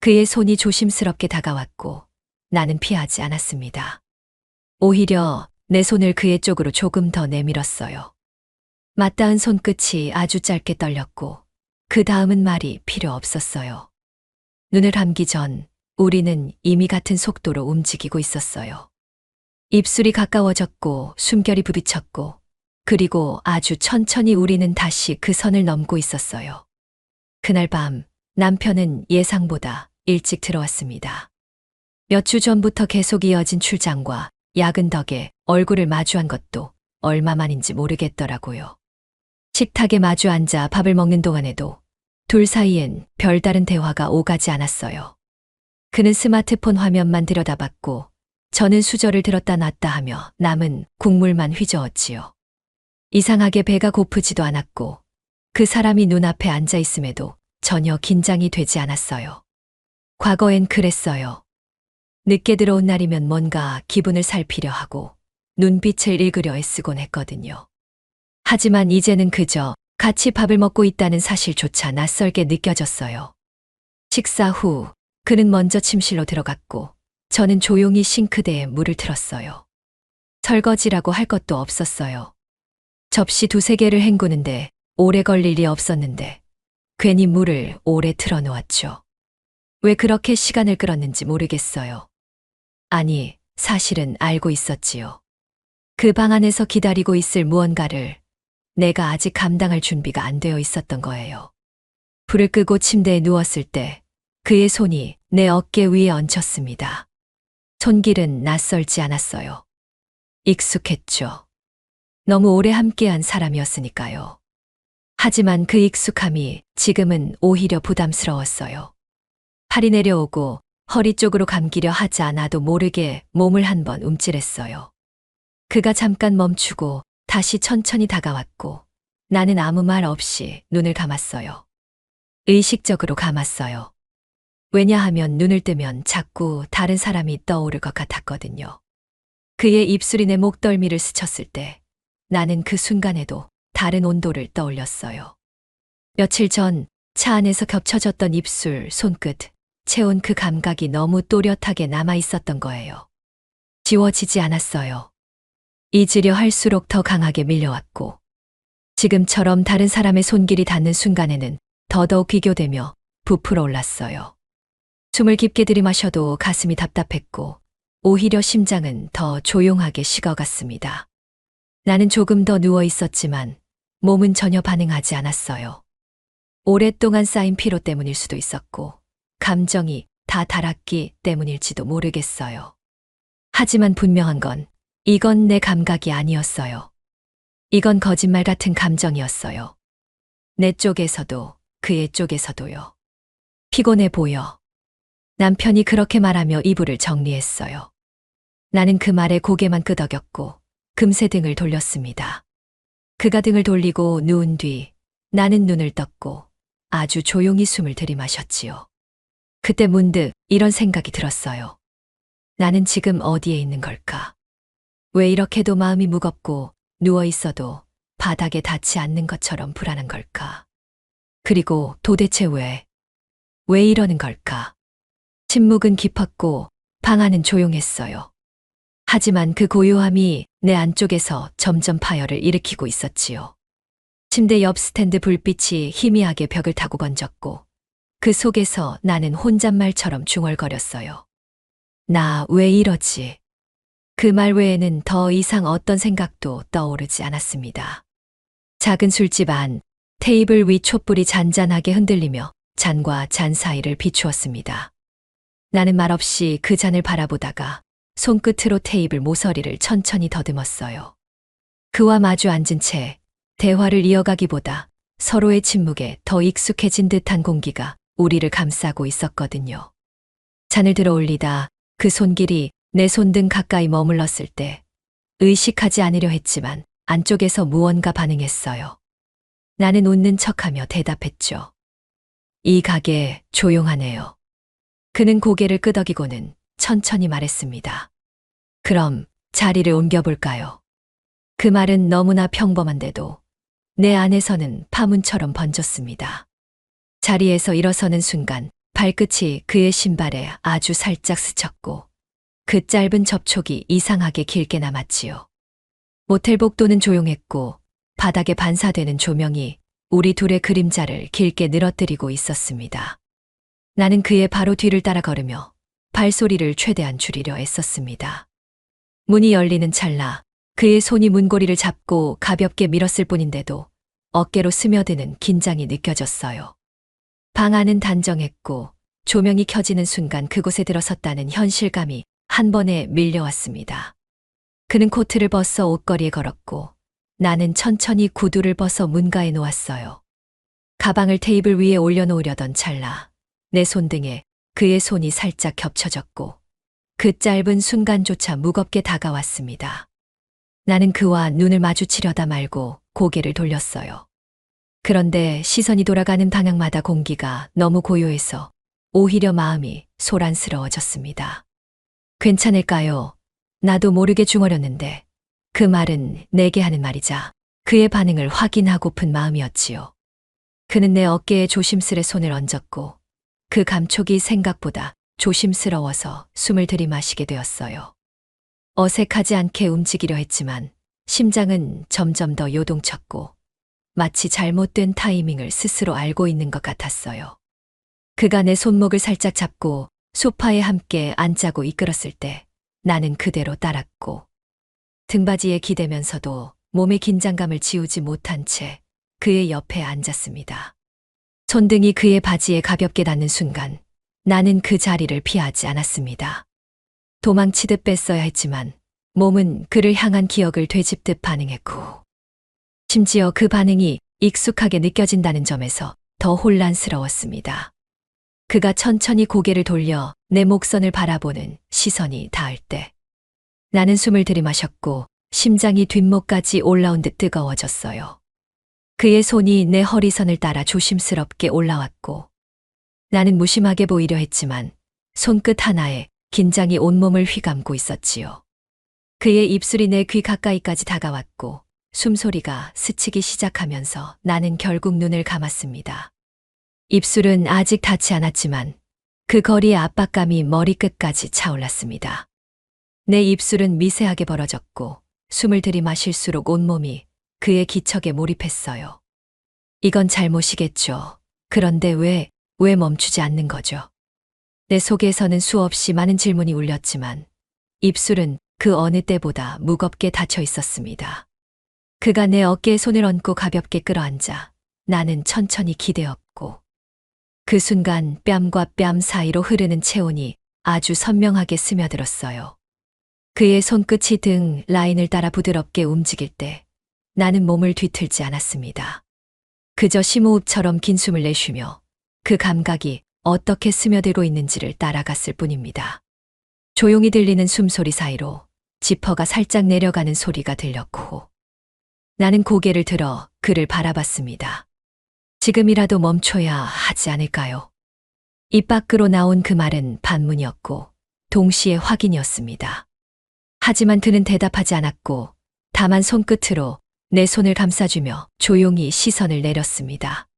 그의 손이 조심스럽게 다가왔고 나는 피하지 않았습니다. 오히려 내 손을 그의 쪽으로 조금 더 내밀었어요. 맞닿은 손끝이 아주 짧게 떨렸고 그 다음은 말이 필요 없었어요. 눈을 감기 전 우리는 이미 같은 속도로 움직이고 있었어요. 입술이 가까워졌고 숨결이 부비쳤고 그리고 아주 천천히 우리는 다시 그 선을 넘고 있었어요. 그날 밤 남편은 예상보다 일찍 들어왔습니다. 몇 주 전부터 계속 이어진 출장과 야근 덕에 얼굴을 마주한 것도 얼마 만인지 모르겠더라고요. 식탁에 마주 앉아 밥을 먹는 동안에도 둘 사이엔 별다른 대화가 오가지 않았어요. 그는 스마트폰 화면만 들여다봤고 저는 수저를 들었다 놨다 하며 남은 국물만 휘저었지요. 이상하게 배가 고프지도 않았고 그 사람이 눈앞에 앉아 있음에도 전혀 긴장이 되지 않았어요. 과거엔 그랬어요. 늦게 들어온 날이면 뭔가 기분을 살피려 하고 눈빛을 읽으려 애쓰곤 했거든요. 하지만 이제는 그저 같이 밥을 먹고 있다는 사실조차 낯설게 느껴졌어요. 식사 후 그는 먼저 침실로 들어갔고 저는 조용히 싱크대에 물을 틀었어요. 설거지라고 할 것도 없었어요. 접시 두세 개를 헹구는데 오래 걸릴 리 없었는데 괜히 물을 오래 틀어놓았죠. 왜 그렇게 시간을 끌었는지 모르겠어요. 아니, 사실은 알고 있었지요. 그 방 안에서 기다리고 있을 무언가를 내가 아직 감당할 준비가 안 되어 있었던 거예요. 불을 끄고 침대에 누웠을 때 그의 손이 내 어깨 위에 얹혔습니다. 손길은 낯설지 않았어요. 익숙했죠. 너무 오래 함께한 사람이었으니까요. 하지만 그 익숙함이 지금은 오히려 부담스러웠어요. 팔이 내려오고 허리 쪽으로 감기려 하자 나도 모르게 몸을 한번 움찔했어요. 그가 잠깐 멈추고 다시 천천히 다가왔고 나는 아무 말 없이 눈을 감았어요. 의식적으로 감았어요. 왜냐하면 눈을 뜨면 자꾸 다른 사람이 떠오를 것 같았거든요. 그의 입술이 내 목덜미를 스쳤을 때 나는 그 순간에도 다른 온도를 떠올렸어요. 며칠 전 차 안에서 겹쳐졌던 입술, 손끝, 채운 그 감각이 너무 또렷하게 남아 있었던 거예요. 지워지지 않았어요. 잊으려 할수록 더 강하게 밀려왔고 지금처럼 다른 사람의 손길이 닿는 순간에는 더더욱 비교되며 부풀어 올랐어요. 숨을 깊게 들이마셔도 가슴이 답답했고 오히려 심장은 더 조용하게 식어갔습니다. 나는 조금 더 누워 있었지만 몸은 전혀 반응하지 않았어요. 오랫동안 쌓인 피로 때문일 수도 있었고 감정이 다 닳았기 때문일지도 모르겠어요. 하지만 분명한 건 이건 내 감각이 아니었어요. 이건 거짓말 같은 감정이었어요. 내 쪽에서도 그의 쪽에서도요. 피곤해 보여. 남편이 그렇게 말하며 이불을 정리했어요. 나는 그 말에 고개만 끄덕였고 금세 등을 돌렸습니다. 그가 등을 돌리고 누운 뒤 나는 눈을 떴고 아주 조용히 숨을 들이마셨지요. 그때 문득 이런 생각이 들었어요. 나는 지금 어디에 있는 걸까? 왜 이렇게도 마음이 무겁고 누워 있어도 바닥에 닿지 않는 것처럼 불안한 걸까? 그리고 도대체 왜 이러는 걸까? 침묵은 깊었고 방 안은 조용했어요. 하지만 그 고요함이 내 안쪽에서 점점 파열을 일으키고 있었지요. 침대 옆 스탠드 불빛이 희미하게 벽을 타고 번졌고 그 속에서 나는 혼잣말처럼 중얼거렸어요. 나 왜 이러지? 그 말 외에는 더 이상 어떤 생각도 떠오르지 않았습니다. 작은 술집 안 테이블 위 촛불이 잔잔하게 흔들리며 잔과 잔 사이를 비추었습니다. 나는 말없이 그 잔을 바라보다가 손끝으로 테이블 모서리를 천천히 더듬었어요. 그와 마주 앉은 채 대화를 이어가기보다 서로의 침묵에 더 익숙해진 듯한 공기가 우리를 감싸고 있었거든요. 잔을 들어 올리다 그 손길이 내 손등 가까이 머물렀을 때 의식하지 않으려 했지만 안쪽에서 무언가 반응했어요. 나는 웃는 척하며 대답했죠. 이 가게 조용하네요. 그는 고개를 끄덕이고는 천천히 말했습니다. 그럼 자리를 옮겨볼까요? 그 말은 너무나 평범한데도 내 안에서는 파문처럼 번졌습니다. 자리에서 일어서는 순간 발끝이 그의 신발에 아주 살짝 스쳤고 그 짧은 접촉이 이상하게 길게 남았지요. 모텔 복도는 조용했고 바닥에 반사되는 조명이 우리 둘의 그림자를 길게 늘어뜨리고 있었습니다. 나는 그의 바로 뒤를 따라 걸으며 발소리를 최대한 줄이려 애썼습니다. 문이 열리는 찰나 그의 손이 문고리를 잡고 가볍게 밀었을 뿐인데도 어깨로 스며드는 긴장이 느껴졌어요. 방 안은 단정했고 조명이 켜지는 순간 그곳에 들어섰다는 현실감이 한 번에 밀려왔습니다. 그는 코트를 벗어 옷걸이에 걸었고 나는 천천히 구두를 벗어 문가에 놓았어요. 가방을 테이블 위에 올려놓으려던 찰나 내 손등에 그의 손이 살짝 겹쳐졌고 그 짧은 순간조차 무겁게 다가왔습니다. 나는 그와 눈을 마주치려다 말고 고개를 돌렸어요. 그런데 시선이 돌아가는 방향마다 공기가 너무 고요해서 오히려 마음이 소란스러워졌습니다. 괜찮을까요? 나도 모르게 중얼였는데 그 말은 내게 하는 말이자 그의 반응을 확인하고픈 마음이었지요. 그는 내 어깨에 조심스레 손을 얹었고 그 감촉이 생각보다 조심스러워서 숨을 들이마시게 되었어요. 어색하지 않게 움직이려 했지만 심장은 점점 더 요동쳤고 마치 잘못된 타이밍을 스스로 알고 있는 것 같았어요. 그가 내 손목을 살짝 잡고 소파에 함께 앉자고 이끌었을 때 나는 그대로 따랐고 등받이에 기대면서도 몸의 긴장감을 지우지 못한 채 그의 옆에 앉았습니다. 손등이 그의 바지에 가볍게 닿는 순간 나는 그 자리를 피하지 않았습니다. 도망치듯 뺐어야 했지만 몸은 그를 향한 기억을 되짚듯 반응했고 심지어 그 반응이 익숙하게 느껴진다는 점에서 더 혼란스러웠습니다. 그가 천천히 고개를 돌려 내 목선을 바라보는 시선이 닿을 때 나는 숨을 들이마셨고 심장이 뒷목까지 올라온 듯 뜨거워졌어요. 그의 손이 내 허리선을 따라 조심스럽게 올라왔고 나는 무심하게 보이려 했지만 손끝 하나에 긴장이 온몸을 휘감고 있었지요. 그의 입술이 내 귀 가까이까지 다가왔고 숨소리가 스치기 시작하면서 나는 결국 눈을 감았습니다. 입술은 아직 닿지 않았지만 그 거리의 압박감이 머리끝까지 차올랐습니다. 내 입술은 미세하게 벌어졌고 숨을 들이마실수록 온몸이 그의 기척에 몰입했어요. 이건 잘못이겠죠. 그런데 왜 멈추지 않는 거죠? 내 속에서는 수없이 많은 질문이 울렸지만 입술은 그 어느 때보다 무겁게 닫혀 있었습니다. 그가 내 어깨에 손을 얹고 가볍게 끌어안자 나는 천천히 기대었고 그 순간 뺨과 뺨 사이로 흐르는 체온이 아주 선명하게 스며들었어요. 그의 손끝이 등 라인을 따라 부드럽게 움직일 때 나는 몸을 뒤틀지 않았습니다. 그저 심호흡처럼 긴 숨을 내쉬며 그 감각이 어떻게 스며들고 있는지를 따라갔을 뿐입니다. 조용히 들리는 숨소리 사이로 지퍼가 살짝 내려가는 소리가 들렸고 나는 고개를 들어 그를 바라봤습니다. 지금이라도 멈춰야 하지 않을까요? 입 밖으로 나온 그 말은 반문이었고 동시에 확인이었습니다. 하지만 그는 대답하지 않았고 다만 손끝으로 내 손을 감싸주며 조용히 시선을 내렸습니다.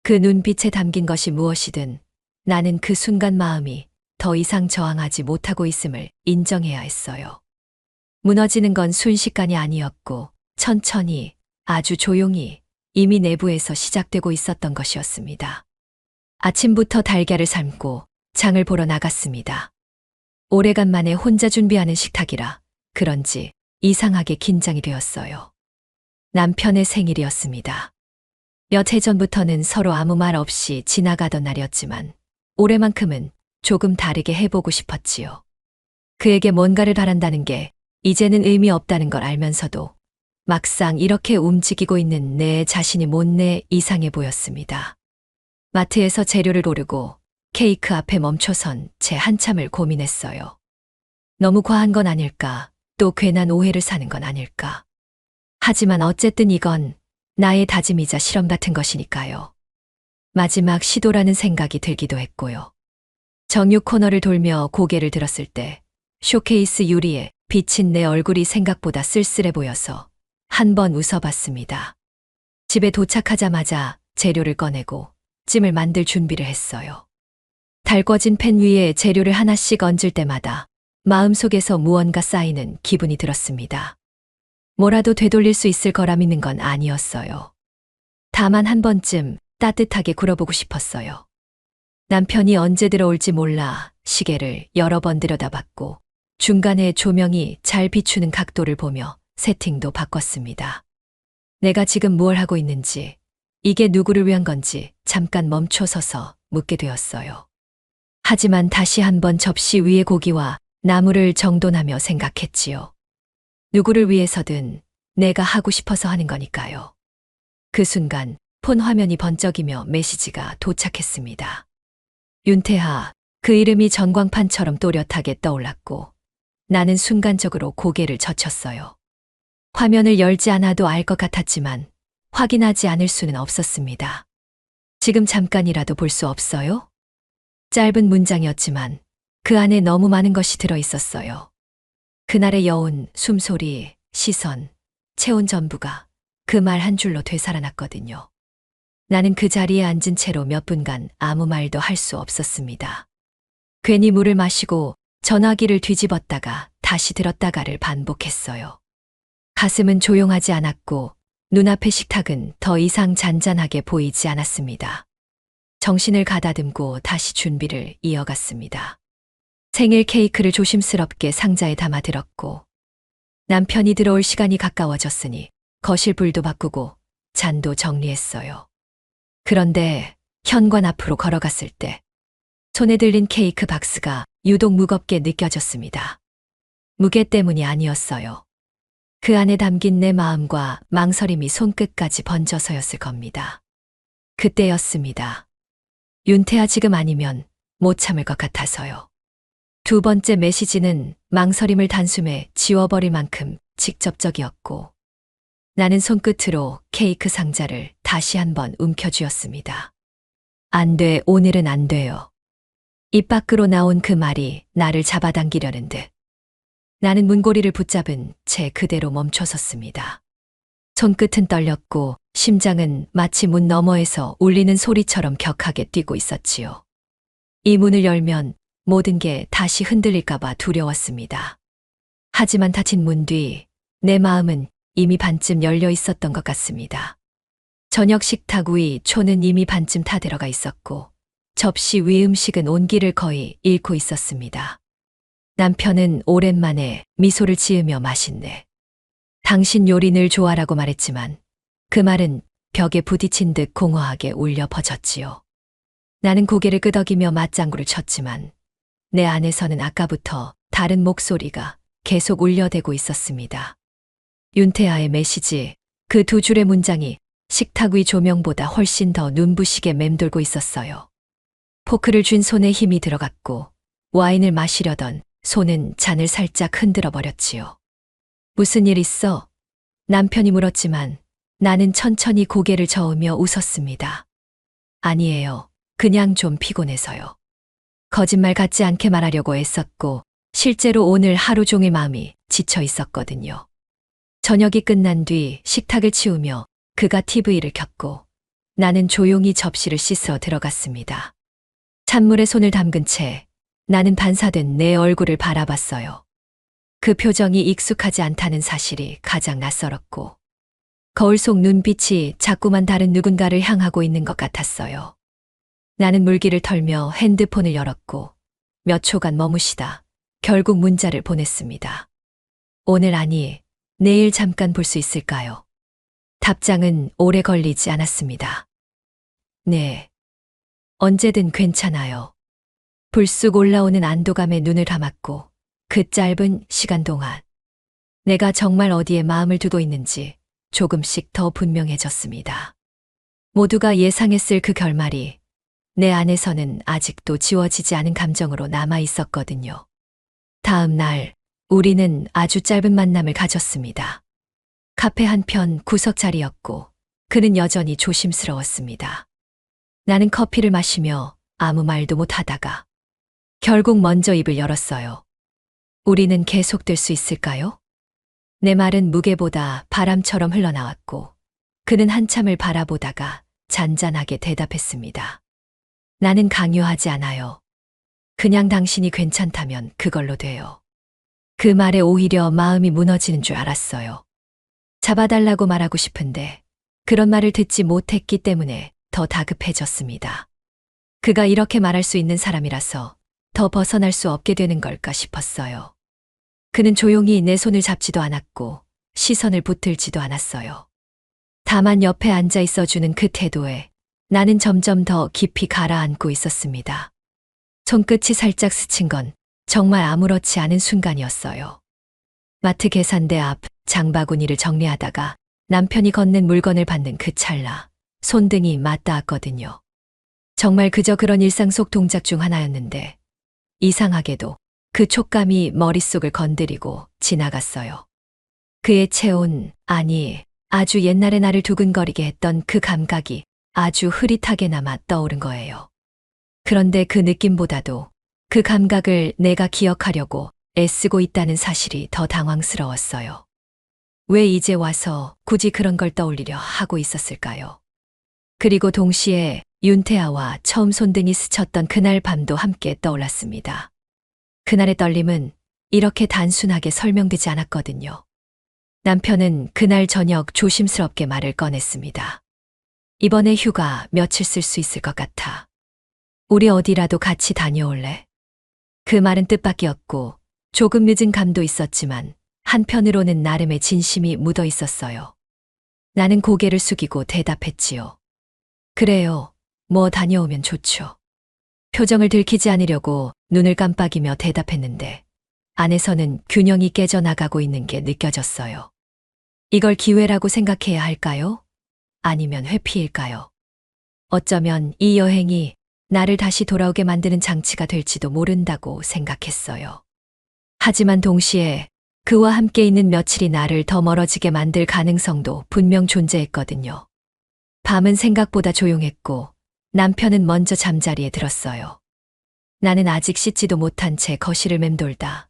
그 눈빛에 담긴 것이 무엇이든 나는 그 순간 마음이 더 이상 저항하지 못하고 있음을 인정해야 했어요. 무너지는 건 순식간이 아니었고 천천히 아주 조용히 이미 내부에서 시작되고 있었던 것이었습니다. 아침부터 달걀을 삶고 장을 보러 나갔습니다. 오래간만에 혼자 준비하는 식탁이라 그런지 이상하게 긴장이 되었어요. 남편의 생일이었습니다. 몇 해 전부터는 서로 아무 말 없이 지나가던 날이었지만 올해만큼은 조금 다르게 해보고 싶었지요. 그에게 뭔가를 바란다는 게 이제는 의미 없다는 걸 알면서도 막상 이렇게 움직이고 있는 내 자신이 못내 이상해 보였습니다. 마트에서 재료를 고르고 케이크 앞에 멈춰선 채 한참을 고민했어요. 너무 과한 건 아닐까? 또 괜한 오해를 사는 건 아닐까? 하지만 어쨌든 이건 나의 다짐이자 실험 같은 것이니까요. 마지막 시도라는 생각이 들기도 했고요. 정육 코너를 돌며 고개를 들었을 때 쇼케이스 유리에 비친 내 얼굴이 생각보다 쓸쓸해 보여서 한번 웃어봤습니다. 집에 도착하자마자 재료를 꺼내고 찜을 만들 준비를 했어요. 달궈진 팬 위에 재료를 하나씩 얹을 때마다 마음속에서 무언가 쌓이는 기분이 들었습니다. 뭐라도 되돌릴 수 있을 거라 믿는 건 아니었어요. 다만 한 번쯤 따뜻하게 굴어보고 싶었어요. 남편이 언제 들어올지 몰라 시계를 여러 번 들여다봤고 중간에 조명이 잘 비추는 각도를 보며 세팅도 바꿨습니다. 내가 지금 무엇을 하고 있는지, 이게 누구를 위한 건지 잠깐 멈춰서서 묻게 되었어요. 하지만 다시 한번 접시 위의 고기와 나물을 정돈하며 생각했지요. 누구를 위해서든 내가 하고 싶어서 하는 거니까요. 그 순간 폰 화면이 번쩍이며 메시지가 도착했습니다. 윤태하, 그 이름이 전광판처럼 또렷하게 떠올랐고 나는 순간적으로 고개를 젖혔어요. 화면을 열지 않아도 알 것 같았지만 확인하지 않을 수는 없었습니다. 지금 잠깐이라도 볼 수 없어요? 짧은 문장이었지만 그 안에 너무 많은 것이 들어 있었어요. 그날의 여운, 숨소리, 시선, 체온 전부가 그 말 한 줄로 되살아났거든요. 나는 그 자리에 앉은 채로 몇 분간 아무 말도 할 수 없었습니다. 괜히 물을 마시고 전화기를 뒤집었다가 다시 들었다가를 반복했어요. 가슴은 조용하지 않았고 눈앞의 식탁은 더 이상 잔잔하게 보이지 않았습니다. 정신을 가다듬고 다시 준비를 이어갔습니다. 생일 케이크를 조심스럽게 상자에 담아들었고 남편이 들어올 시간이 가까워졌으니 거실 불도 바꾸고 잔도 정리했어요. 그런데 현관 앞으로 걸어갔을 때 손에 들린 케이크 박스가 유독 무겁게 느껴졌습니다. 무게 때문이 아니었어요. 그 안에 담긴 내 마음과 망설임이 손끝까지 번져서였을 겁니다. 그때였습니다. 윤태아, 지금 아니면 못 참을 것 같아서요. 두 번째 메시지는 망설임을 단숨에 지워버릴 만큼 직접적이었고 나는 손끝으로 케이크 상자를 다시 한번 움켜쥐었습니다. 안 돼, 오늘은 안 돼요. 입 밖으로 나온 그 말이 나를 잡아당기려는 듯. 나는 문고리를 붙잡은 채 그대로 멈춰섰습니다. 손끝은 떨렸고 심장은 마치 문 너머에서 울리는 소리처럼 격하게 뛰고 있었지요. 이 문을 열면 모든 게 다시 흔들릴까봐 두려웠습니다. 하지만 닫힌 문 뒤 내 마음은 이미 반쯤 열려 있었던 것 같습니다. 저녁 식탁 위 초는 이미 반쯤 타 들어가 있었고 접시 위 음식은 온기를 거의 잃고 있었습니다. 남편은 오랜만에 미소를 지으며 맛있네. 당신 요리 늘 좋아라고 말했지만 그 말은 벽에 부딪힌 듯 공허하게 울려 퍼졌지요. 나는 고개를 끄덕이며 맞장구를 쳤지만 내 안에서는 아까부터 다른 목소리가 계속 울려대고 있었습니다. 윤태아의 메시지, 그 두 줄의 문장이 식탁 위 조명보다 훨씬 더 눈부시게 맴돌고 있었어요. 포크를 쥔 손에 힘이 들어갔고 와인을 마시려던 손은 잔을 살짝 흔들어 버렸지요. 무슨 일 있어? 남편이 물었지만 나는 천천히 고개를 저으며 웃었습니다. 아니에요. 그냥 좀 피곤해서요. 거짓말 같지 않게 말하려고 애썼고 실제로 오늘 하루 종일 마음이 지쳐 있었거든요. 저녁이 끝난 뒤 식탁을 치우며 그가 TV를 켰고 나는 조용히 접시를 씻어 들어갔습니다. 찬물에 손을 담근 채 나는 반사된 내 얼굴을 바라봤어요. 그 표정이 익숙하지 않다는 사실이 가장 낯설었고 거울 속 눈빛이 자꾸만 다른 누군가를 향하고 있는 것 같았어요. 나는 물기를 털며 핸드폰을 열었고 몇 초간 머무시다 결국 문자를 보냈습니다. 오늘 아니, 내일 잠깐 볼 수 있을까요? 답장은 오래 걸리지 않았습니다. 네. 언제든 괜찮아요. 불쑥 올라오는 안도감에 눈을 감았고 그 짧은 시간 동안 내가 정말 어디에 마음을 두고 있는지 조금씩 더 분명해졌습니다. 모두가 예상했을 그 결말이 내 안에서는 아직도 지워지지 않은 감정으로 남아 있었거든요. 다음 날, 우리는 아주 짧은 만남을 가졌습니다. 카페 한편 구석 자리였고, 그는 여전히 조심스러웠습니다. 나는 커피를 마시며 아무 말도 못 하다가, 결국 먼저 입을 열었어요. 우리는 계속될 수 있을까요? 내 말은 무게보다 바람처럼 흘러나왔고, 그는 한참을 바라보다가 잔잔하게 대답했습니다. 나는 강요하지 않아요. 그냥 당신이 괜찮다면 그걸로 돼요. 그 말에 오히려 마음이 무너지는 줄 알았어요. 잡아달라고 말하고 싶은데 그런 말을 듣지 못했기 때문에 더 다급해졌습니다. 그가 이렇게 말할 수 있는 사람이라서 더 벗어날 수 없게 되는 걸까 싶었어요. 그는 조용히 내 손을 잡지도 않았고 시선을 붙들지도 않았어요. 다만 옆에 앉아 있어주는 그 태도에 나는 점점 더 깊이 가라앉고 있었습니다. 손끝이 살짝 스친 건 정말 아무렇지 않은 순간이었어요. 마트 계산대 앞 장바구니를 정리하다가 남편이 건넨 물건을 받는 그 찰나 손등이 맞닿았거든요. 정말 그저 그런 일상 속 동작 중 하나였는데 이상하게도 그 촉감이 머릿속을 건드리고 지나갔어요. 그의 체온, 아니 아주 옛날에 나를 두근거리게 했던 그 감각이 아주 흐릿하게나마 떠오른 거예요. 그런데 그 느낌보다도 그 감각을 내가 기억하려고 애쓰고 있다는 사실이 더 당황스러웠어요. 왜 이제 와서 굳이 그런 걸 떠올리려 하고 있었을까요? 그리고 동시에 윤태아와 처음 손등이 스쳤던 그날 밤도 함께 떠올랐습니다. 그날의 떨림은 이렇게 단순하게 설명되지 않았거든요. 남편은 그날 저녁 조심스럽게 말을 꺼냈습니다. 이번에 휴가 며칠 쓸 수 있을 것 같아. 우리 어디라도 같이 다녀올래? 그 말은 뜻밖이었고 조금 늦은 감도 있었지만 한편으로는 나름의 진심이 묻어 있었어요. 나는 고개를 숙이고 대답했지요. 그래요. 뭐 다녀오면 좋죠. 표정을 들키지 않으려고 눈을 깜빡이며 대답했는데 안에서는 균형이 깨져나가고 있는 게 느껴졌어요. 이걸 기회라고 생각해야 할까요? 아니면 회피일까요? 어쩌면 이 여행이 나를 다시 돌아오게 만드는 장치가 될지도 모른다고 생각했어요. 하지만 동시에 그와 함께 있는 며칠이 나를 더 멀어지게 만들 가능성도 분명 존재했거든요. 밤은 생각보다 조용했고 남편은 먼저 잠자리에 들었어요. 나는 아직 씻지도 못한 채 거실을 맴돌다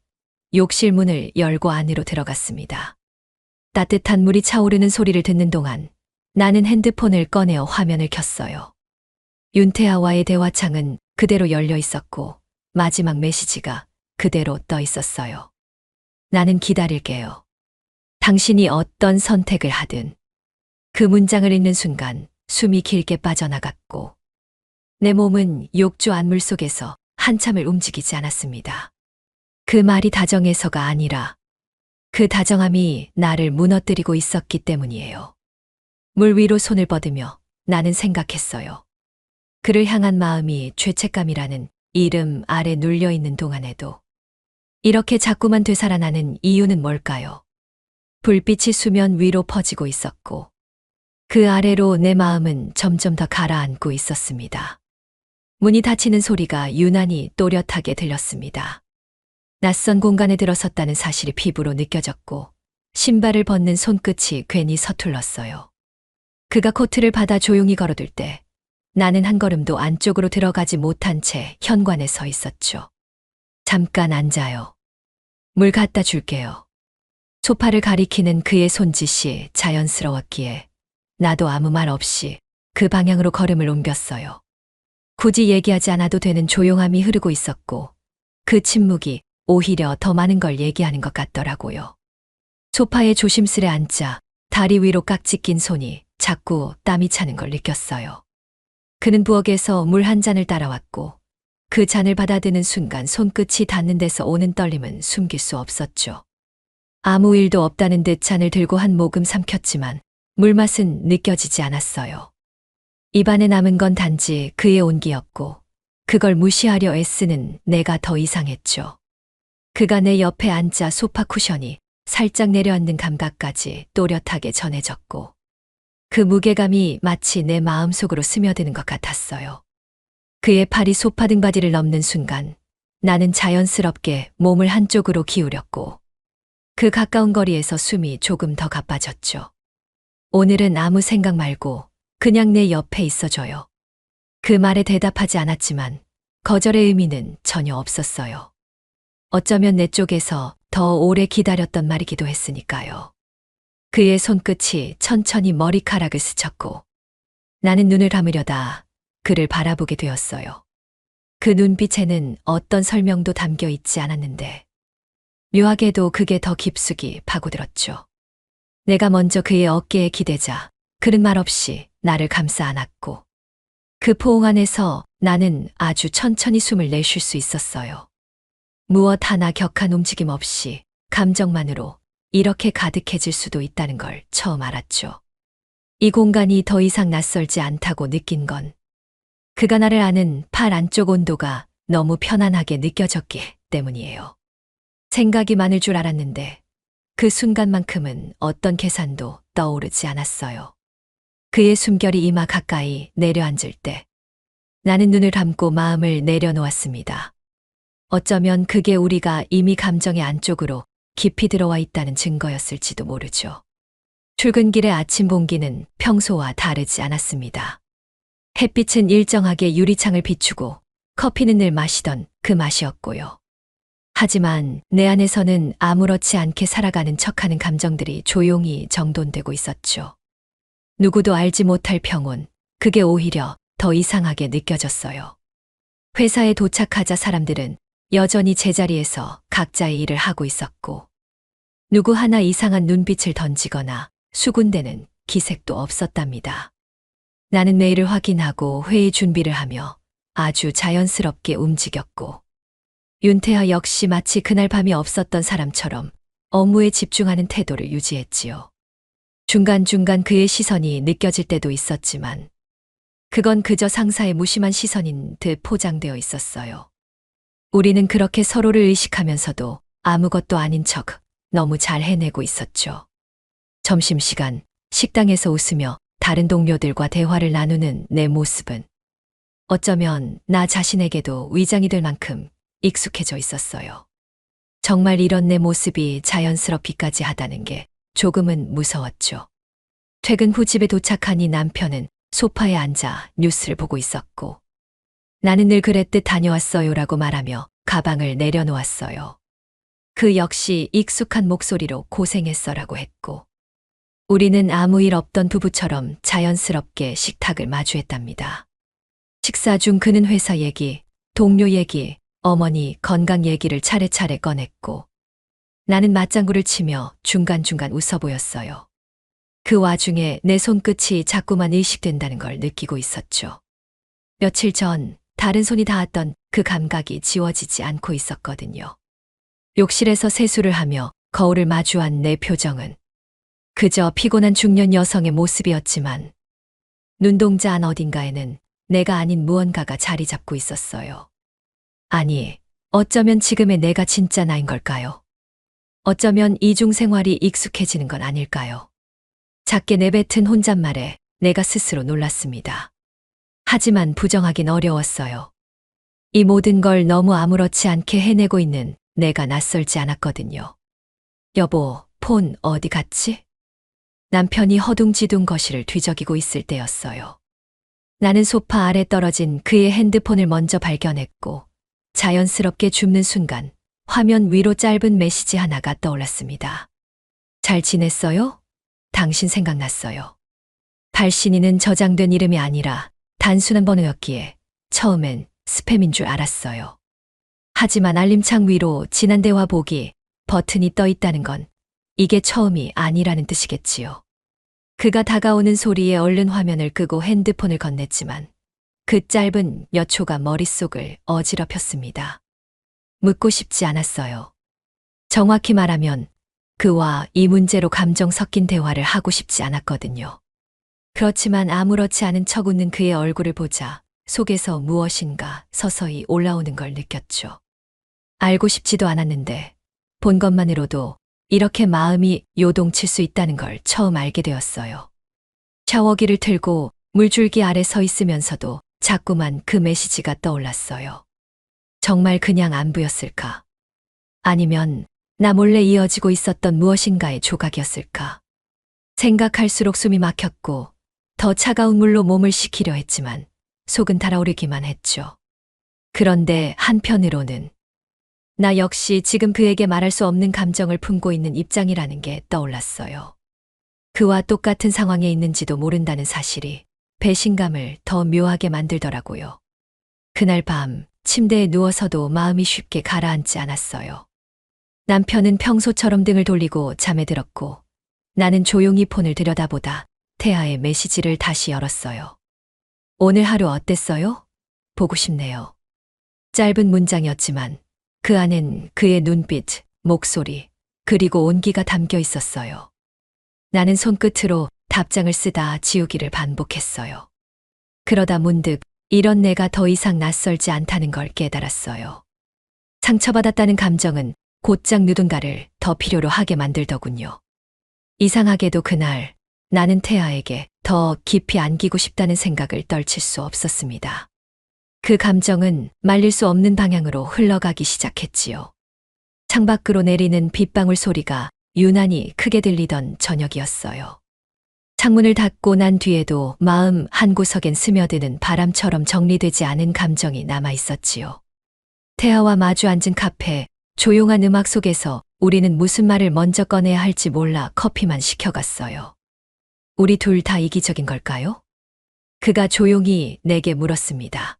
욕실 문을 열고 안으로 들어갔습니다. 따뜻한 물이 차오르는 소리를 듣는 동안 나는 핸드폰을 꺼내어 화면을 켰어요. 윤태아와의 대화창은 그대로 열려 있었고 마지막 메시지가 그대로 떠 있었어요. 나는 기다릴게요. 당신이 어떤 선택을 하든. 그 문장을 읽는 순간 숨이 길게 빠져나갔고 내 몸은 욕조 안물 속에서 한참을 움직이지 않았습니다. 그 말이 다정해서가 아니라 그 다정함이 나를 무너뜨리고 있었기 때문이에요. 물 위로 손을 뻗으며 나는 생각했어요. 그를 향한 마음이 죄책감이라는 이름 아래 눌려있는 동안에도 이렇게 자꾸만 되살아나는 이유는 뭘까요? 불빛이 수면 위로 퍼지고 있었고 그 아래로 내 마음은 점점 더 가라앉고 있었습니다. 문이 닫히는 소리가 유난히 또렷하게 들렸습니다. 낯선 공간에 들어섰다는 사실이 피부로 느껴졌고 신발을 벗는 손끝이 괜히 서툴렀어요. 그가 코트를 받아 조용히 걸어둘 때 나는 한 걸음도 안쪽으로 들어가지 못한 채 현관에 서 있었죠. 잠깐 앉아요. 물 갖다 줄게요. 소파를 가리키는 그의 손짓이 자연스러웠기에 나도 아무 말 없이 그 방향으로 걸음을 옮겼어요. 굳이 얘기하지 않아도 되는 조용함이 흐르고 있었고 그 침묵이 오히려 더 많은 걸 얘기하는 것 같더라고요. 소파에 조심스레 앉자 다리 위로 깍지 낀 손이 자꾸 땀이 차는 걸 느꼈어요. 그는 부엌에서 물 한 잔을 따라왔고 그 잔을 받아드는 순간 손끝이 닿는 데서 오는 떨림은 숨길 수 없었죠. 아무 일도 없다는 듯 잔을 들고 한 모금 삼켰지만 물맛은 느껴지지 않았어요. 입안에 남은 건 단지 그의 온기였고 그걸 무시하려 애쓰는 내가 더 이상했죠. 그가 내 옆에 앉자 소파 쿠션이 살짝 내려앉는 감각까지 또렷하게 전해졌고 그 무게감이 마치 내 마음속으로 스며드는 것 같았어요. 그의 팔이 소파 등받이를 넘는 순간 나는 자연스럽게 몸을 한쪽으로 기울였고 그 가까운 거리에서 숨이 조금 더 가빠졌죠. 오늘은 아무 생각 말고 그냥 내 옆에 있어줘요. 그 말에 대답하지 않았지만 거절의 의미는 전혀 없었어요. 어쩌면 내 쪽에서 더 오래 기다렸던 말이기도 했으니까요. 그의 손끝이 천천히 머리카락을 스쳤고 나는 눈을 감으려다 그를 바라보게 되었어요. 그 눈빛에는 어떤 설명도 담겨 있지 않았는데 묘하게도 그게 더 깊숙이 파고들었죠. 내가 먼저 그의 어깨에 기대자 그는 말없이 나를 감싸 안았고 그 포옹 안에서 나는 아주 천천히 숨을 내쉴 수 있었어요. 무엇 하나 격한 움직임 없이 감정만으로 이렇게 가득해질 수도 있다는 걸 처음 알았죠. 이 공간이 더 이상 낯설지 않다고 느낀 건 그가 나를 아는 팔 안쪽 온도가 너무 편안하게 느껴졌기 때문이에요. 생각이 많을 줄 알았는데 그 순간만큼은 어떤 계산도 떠오르지 않았어요. 그의 숨결이 이마 가까이 내려앉을 때 나는 눈을 감고 마음을 내려놓았습니다. 어쩌면 그게 우리가 이미 감정의 안쪽으로 깊이 들어와 있다는 증거였을지도 모르죠. 출근길의 아침 공기는 평소와 다르지 않았습니다. 햇빛은 일정하게 유리창을 비추고 커피는 늘 마시던 그 맛이었고요. 하지만 내 안에서는 아무렇지 않게 살아가는 척하는 감정들이 조용히 정돈되고 있었죠. 누구도 알지 못할 평온, 그게 오히려 더 이상하게 느껴졌어요. 회사에 도착하자 사람들은 여전히 제자리에서 각자의 일을 하고 있었고 누구 하나 이상한 눈빛을 던지거나 수군대는 기색도 없었답니다. 나는 메일을 확인하고 회의 준비를 하며 아주 자연스럽게 움직였고 윤태하 역시 마치 그날 밤이 없었던 사람처럼 업무에 집중하는 태도를 유지했지요. 중간중간 그의 시선이 느껴질 때도 있었지만 그건 그저 상사의 무심한 시선인 듯 포장되어 있었어요. 우리는 그렇게 서로를 의식하면서도 아무것도 아닌 척 너무 잘 해내고 있었죠. 점심시간 식당에서 웃으며 다른 동료들과 대화를 나누는 내 모습은 어쩌면 나 자신에게도 위장이 될 만큼 익숙해져 있었어요. 정말 이런 내 모습이 자연스럽기까지 하다는 게 조금은 무서웠죠. 퇴근 후 집에 도착하니 남편은 소파에 앉아 뉴스를 보고 있었고 나는 늘 그랬듯 다녀왔어요라고 말하며 가방을 내려놓았어요. 그 역시 익숙한 목소리로 고생했어라고 했고 우리는 아무 일 없던 부부처럼 자연스럽게 식탁을 마주했답니다. 식사 중 그는 회사 얘기, 동료 얘기, 어머니 건강 얘기를 차례차례 꺼냈고 나는 맞장구를 치며 중간중간 웃어 보였어요. 그 와중에 내 손끝이 자꾸만 의식된다는 걸 느끼고 있었죠. 며칠 전 다른 손이 닿았던 그 감각이 지워지지 않고 있었거든요. 욕실에서 세수를 하며 거울을 마주한 내 표정은 그저 피곤한 중년 여성의 모습이었지만 눈동자 안 어딘가에는 내가 아닌 무언가가 자리 잡고 있었어요. 아니, 어쩌면 지금의 내가 진짜 나인 걸까요? 어쩌면 이중 생활이 익숙해지는 건 아닐까요? 작게 내뱉은 혼잣말에 내가 스스로 놀랐습니다. 하지만 부정하긴 어려웠어요. 이 모든 걸 너무 아무렇지 않게 해내고 있는 내가 낯설지 않았거든요. 여보, 폰 어디 갔지? 남편이 허둥지둥 거실을 뒤적이고 있을 때였어요. 나는 소파 아래 떨어진 그의 핸드폰을 먼저 발견했고 자연스럽게 줍는 순간 화면 위로 짧은 메시지 하나가 떠올랐습니다. 잘 지냈어요? 당신 생각났어요. 발신인은 저장된 이름이 아니라 단순한 번호였기에 처음엔 스팸인 줄 알았어요. 하지만 알림창 위로 지난 대화 보기 버튼이 떠 있다는 건 이게 처음이 아니라는 뜻이겠지요. 그가 다가오는 소리에 얼른 화면을 끄고 핸드폰을 건넸지만 그 짧은 몇 초가 머릿속을 어지럽혔습니다. 묻고 싶지 않았어요. 정확히 말하면 그와 이 문제로 감정 섞인 대화를 하고 싶지 않았거든요. 그렇지만 아무렇지 않은 척 웃는 그의 얼굴을 보자 속에서 무엇인가 서서히 올라오는 걸 느꼈죠. 알고 싶지도 않았는데 본 것만으로도 이렇게 마음이 요동칠 수 있다는 걸 처음 알게 되었어요. 샤워기를 틀고 물줄기 아래 서 있으면서도 자꾸만 그 메시지가 떠올랐어요. 정말 그냥 안부였을까? 아니면 나 몰래 이어지고 있었던 무엇인가의 조각이었을까? 생각할수록 숨이 막혔고 더 차가운 물로 몸을 식히려 했지만 속은 달아오르기만 했죠. 그런데 한편으로는 나 역시 지금 그에게 말할 수 없는 감정을 품고 있는 입장이라는 게 떠올랐어요. 그와 똑같은 상황에 있는지도 모른다는 사실이 배신감을 더 묘하게 만들더라고요. 그날 밤 침대에 누워서도 마음이 쉽게 가라앉지 않았어요. 남편은 평소처럼 등을 돌리고 잠에 들었고 나는 조용히 폰을 들여다보다 태아의 메시지를 다시 열었어요. 오늘 하루 어땠어요? 보고 싶네요. 짧은 문장이었지만 그 안엔 그의 눈빛, 목소리, 그리고 온기가 담겨 있었어요. 나는 손끝으로 답장을 쓰다 지우기를 반복했어요. 그러다 문득 이런 내가 더 이상 낯설지 않다는 걸 깨달았어요. 상처받았다는 감정은 곧장 누군가를 더 필요로 하게 만들더군요. 이상하게도 그날 나는 태아에게 더 깊이 안기고 싶다는 생각을 떨칠 수 없었습니다. 그 감정은 말릴 수 없는 방향으로 흘러가기 시작했지요. 창밖으로 내리는 빗방울 소리가 유난히 크게 들리던 저녁이었어요. 창문을 닫고 난 뒤에도 마음 한구석엔 스며드는 바람처럼 정리되지 않은 감정이 남아 있었지요. 태아와 마주 앉은 카페, 조용한 음악 속에서 우리는 무슨 말을 먼저 꺼내야 할지 몰라 커피만 시켜갔어요. 우리 둘 다 이기적인 걸까요? 그가 조용히 내게 물었습니다.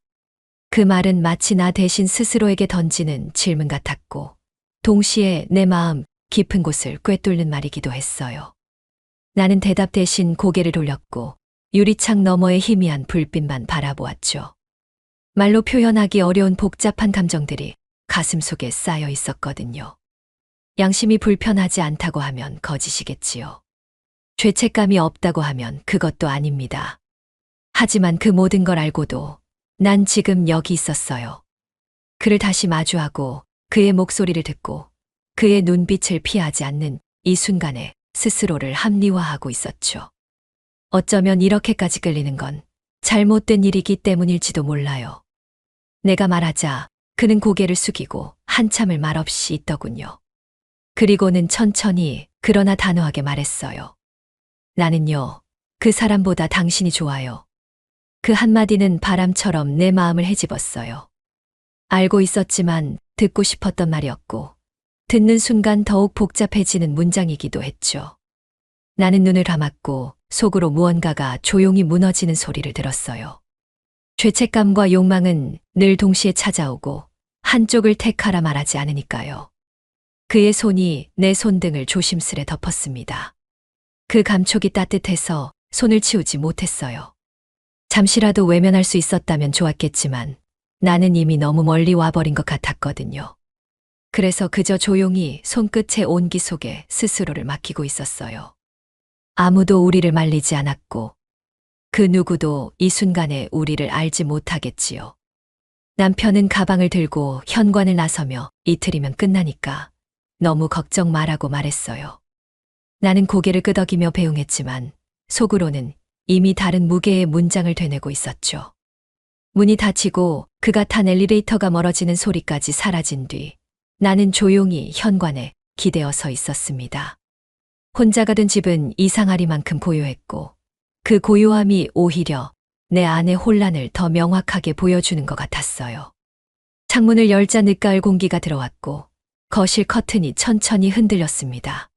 그 말은 마치 나 대신 스스로에게 던지는 질문 같았고, 동시에 내 마음 깊은 곳을 꿰뚫는 말이기도 했어요. 나는 대답 대신 고개를 돌렸고, 유리창 너머의 희미한 불빛만 바라보았죠. 말로 표현하기 어려운 복잡한 감정들이 가슴 속에 쌓여 있었거든요. 양심이 불편하지 않다고 하면 거짓이겠지요. 죄책감이 없다고 하면 그것도 아닙니다. 하지만 그 모든 걸 알고도 난 지금 여기 있었어요. 그를 다시 마주하고 그의 목소리를 듣고 그의 눈빛을 피하지 않는 이 순간에 스스로를 합리화하고 있었죠. 어쩌면 이렇게까지 끌리는 건 잘못된 일이기 때문일지도 몰라요. 내가 말하자 그는 고개를 숙이고 한참을 말없이 있더군요. 그리고는 천천히 그러나 단호하게 말했어요. 나는요, 그 사람보다 당신이 좋아요. 그 한마디는 바람처럼 내 마음을 헤집었어요. 알고 있었지만 듣고 싶었던 말이었고, 듣는 순간 더욱 복잡해지는 문장이기도 했죠. 나는 눈을 감았고 속으로 무언가가 조용히 무너지는 소리를 들었어요. 죄책감과 욕망은 늘 동시에 찾아오고 한쪽을 택하라 말하지 않으니까요. 그의 손이 내 손등을 조심스레 덮었습니다. 그 감촉이 따뜻해서 손을 치우지 못했어요. 잠시라도 외면할 수 있었다면 좋았겠지만 나는 이미 너무 멀리 와버린 것 같았거든요. 그래서 그저 조용히 손끝의 온기 속에 스스로를 맡기고 있었어요. 아무도 우리를 말리지 않았고 그 누구도 이 순간에 우리를 알지 못하겠지요. 남편은 가방을 들고 현관을 나서며 이틀이면 끝나니까 너무 걱정 말라고 말했어요. 나는 고개를 끄덕이며 배웅했지만 속으로는 이미 다른 무게의 문장을 되뇌고 있었죠. 문이 닫히고 그가 탄 엘리베이터가 멀어지는 소리까지 사라진 뒤 나는 조용히 현관에 기대어 서 있었습니다. 혼자가 된 집은 이상하리만큼 고요했고 그 고요함이 오히려 내 안의 혼란을 더 명확하게 보여주는 것 같았어요. 창문을 열자 늦가을 공기가 들어왔고 거실 커튼이 천천히 흔들렸습니다.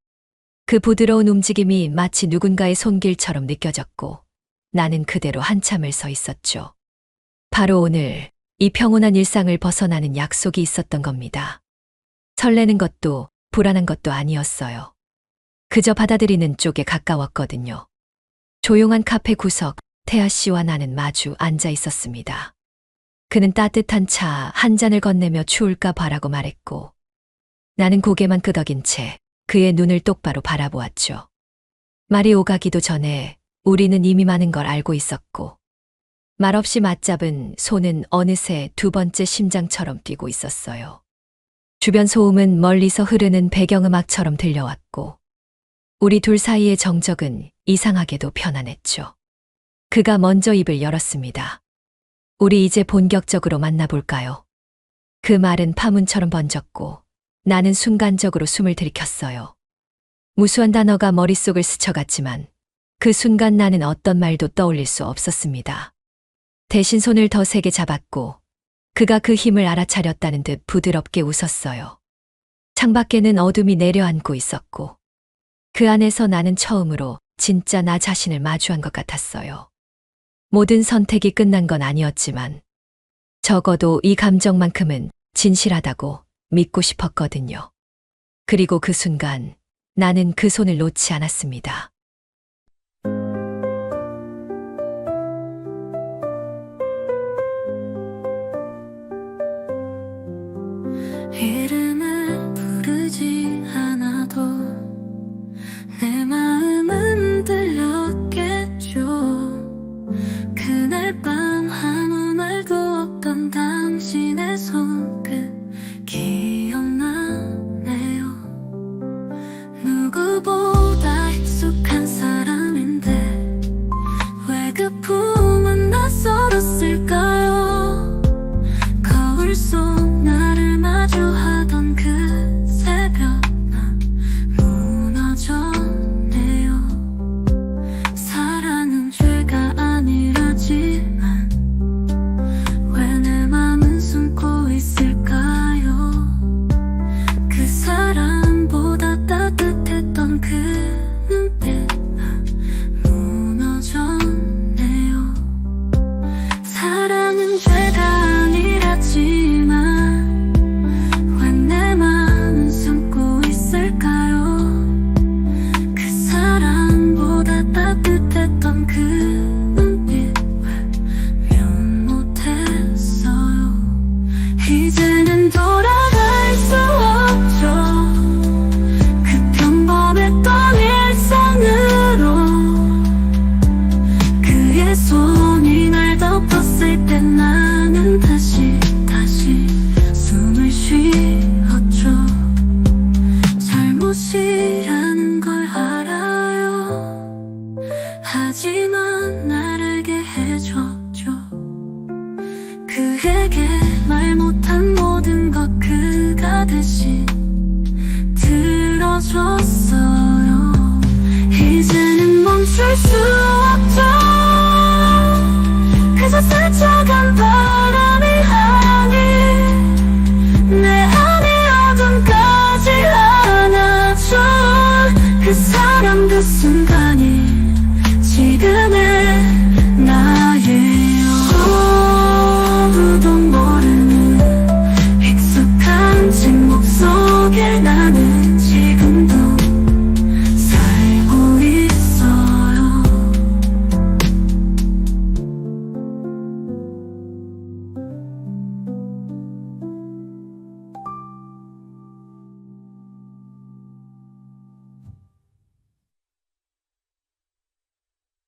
그 부드러운 움직임이 마치 누군가의 손길처럼 느껴졌고 나는 그대로 한참을 서 있었죠. 바로 오늘 이 평온한 일상을 벗어나는 약속이 있었던 겁니다. 설레는 것도 불안한 것도 아니었어요. 그저 받아들이는 쪽에 가까웠거든요. 조용한 카페 구석, 태아 씨와 나는 마주 앉아 있었습니다. 그는 따뜻한 차 한 잔을 건네며 추울까 봐라고 말했고 나는 고개만 끄덕인 채 그의 눈을 똑바로 바라보았죠. 말이 오가기도 전에 우리는 이미 많은 걸 알고 있었고 말없이 맞잡은 손은 어느새 두 번째 심장처럼 뛰고 있었어요. 주변 소음은 멀리서 흐르는 배경음악처럼 들려왔고 우리 둘 사이의 정적은 이상하게도 편안했죠. 그가 먼저 입을 열었습니다. 우리 이제 본격적으로 만나볼까요? 그 말은 파문처럼 번졌고 나는 순간적으로 숨을 들이켰어요. 무수한 단어가 머릿속을 스쳐갔지만 그 순간 나는 어떤 말도 떠올릴 수 없었습니다. 대신 손을 더 세게 잡았고 그가 그 힘을 알아차렸다는 듯 부드럽게 웃었어요. 창밖에는 어둠이 내려앉고 있었고 그 안에서 나는 처음으로 진짜 나 자신을 마주한 것 같았어요. 모든 선택이 끝난 건 아니었지만 적어도 이 감정만큼은 진실하다고 믿고 싶었거든요. 그리고 그 순간 나는 그 손을 놓지 않았습니다. 이름을 부르지 않아도 내 마음은 들렸겠죠. 그날 밤 아무 말도 없던 당신의 손끝 기억나네요. 누구보다 익숙한 사람인데 왜 그 품은 낯설었을까요? 거울 속 나를 마주하던 그 새벽 난 무너졌네요. 사랑은 죄가 아니라지만 왜 내 맘은 숨고 있을까요? 그 사람보다 따뜻했던 그 눈빛 난 무너졌네요. 사랑은 죄가 아니라지만 왜 내 맘은 숨고 있을까요? 그 사람보다 따뜻했던 그 눈빛 왜 면 못했어요? 이제는 돌아갈 수 없죠. 그 평범했던 일상으로 그의 손이 날 덮었을 때 나는 다시 숨을 쉬었죠. 잘못이라는 걸 알아요. 하지만 날 알게 해줬죠. 그에게 말 못한 모든 것 그가 대신 들어줬어요. 이제는 멈출 수 없죠.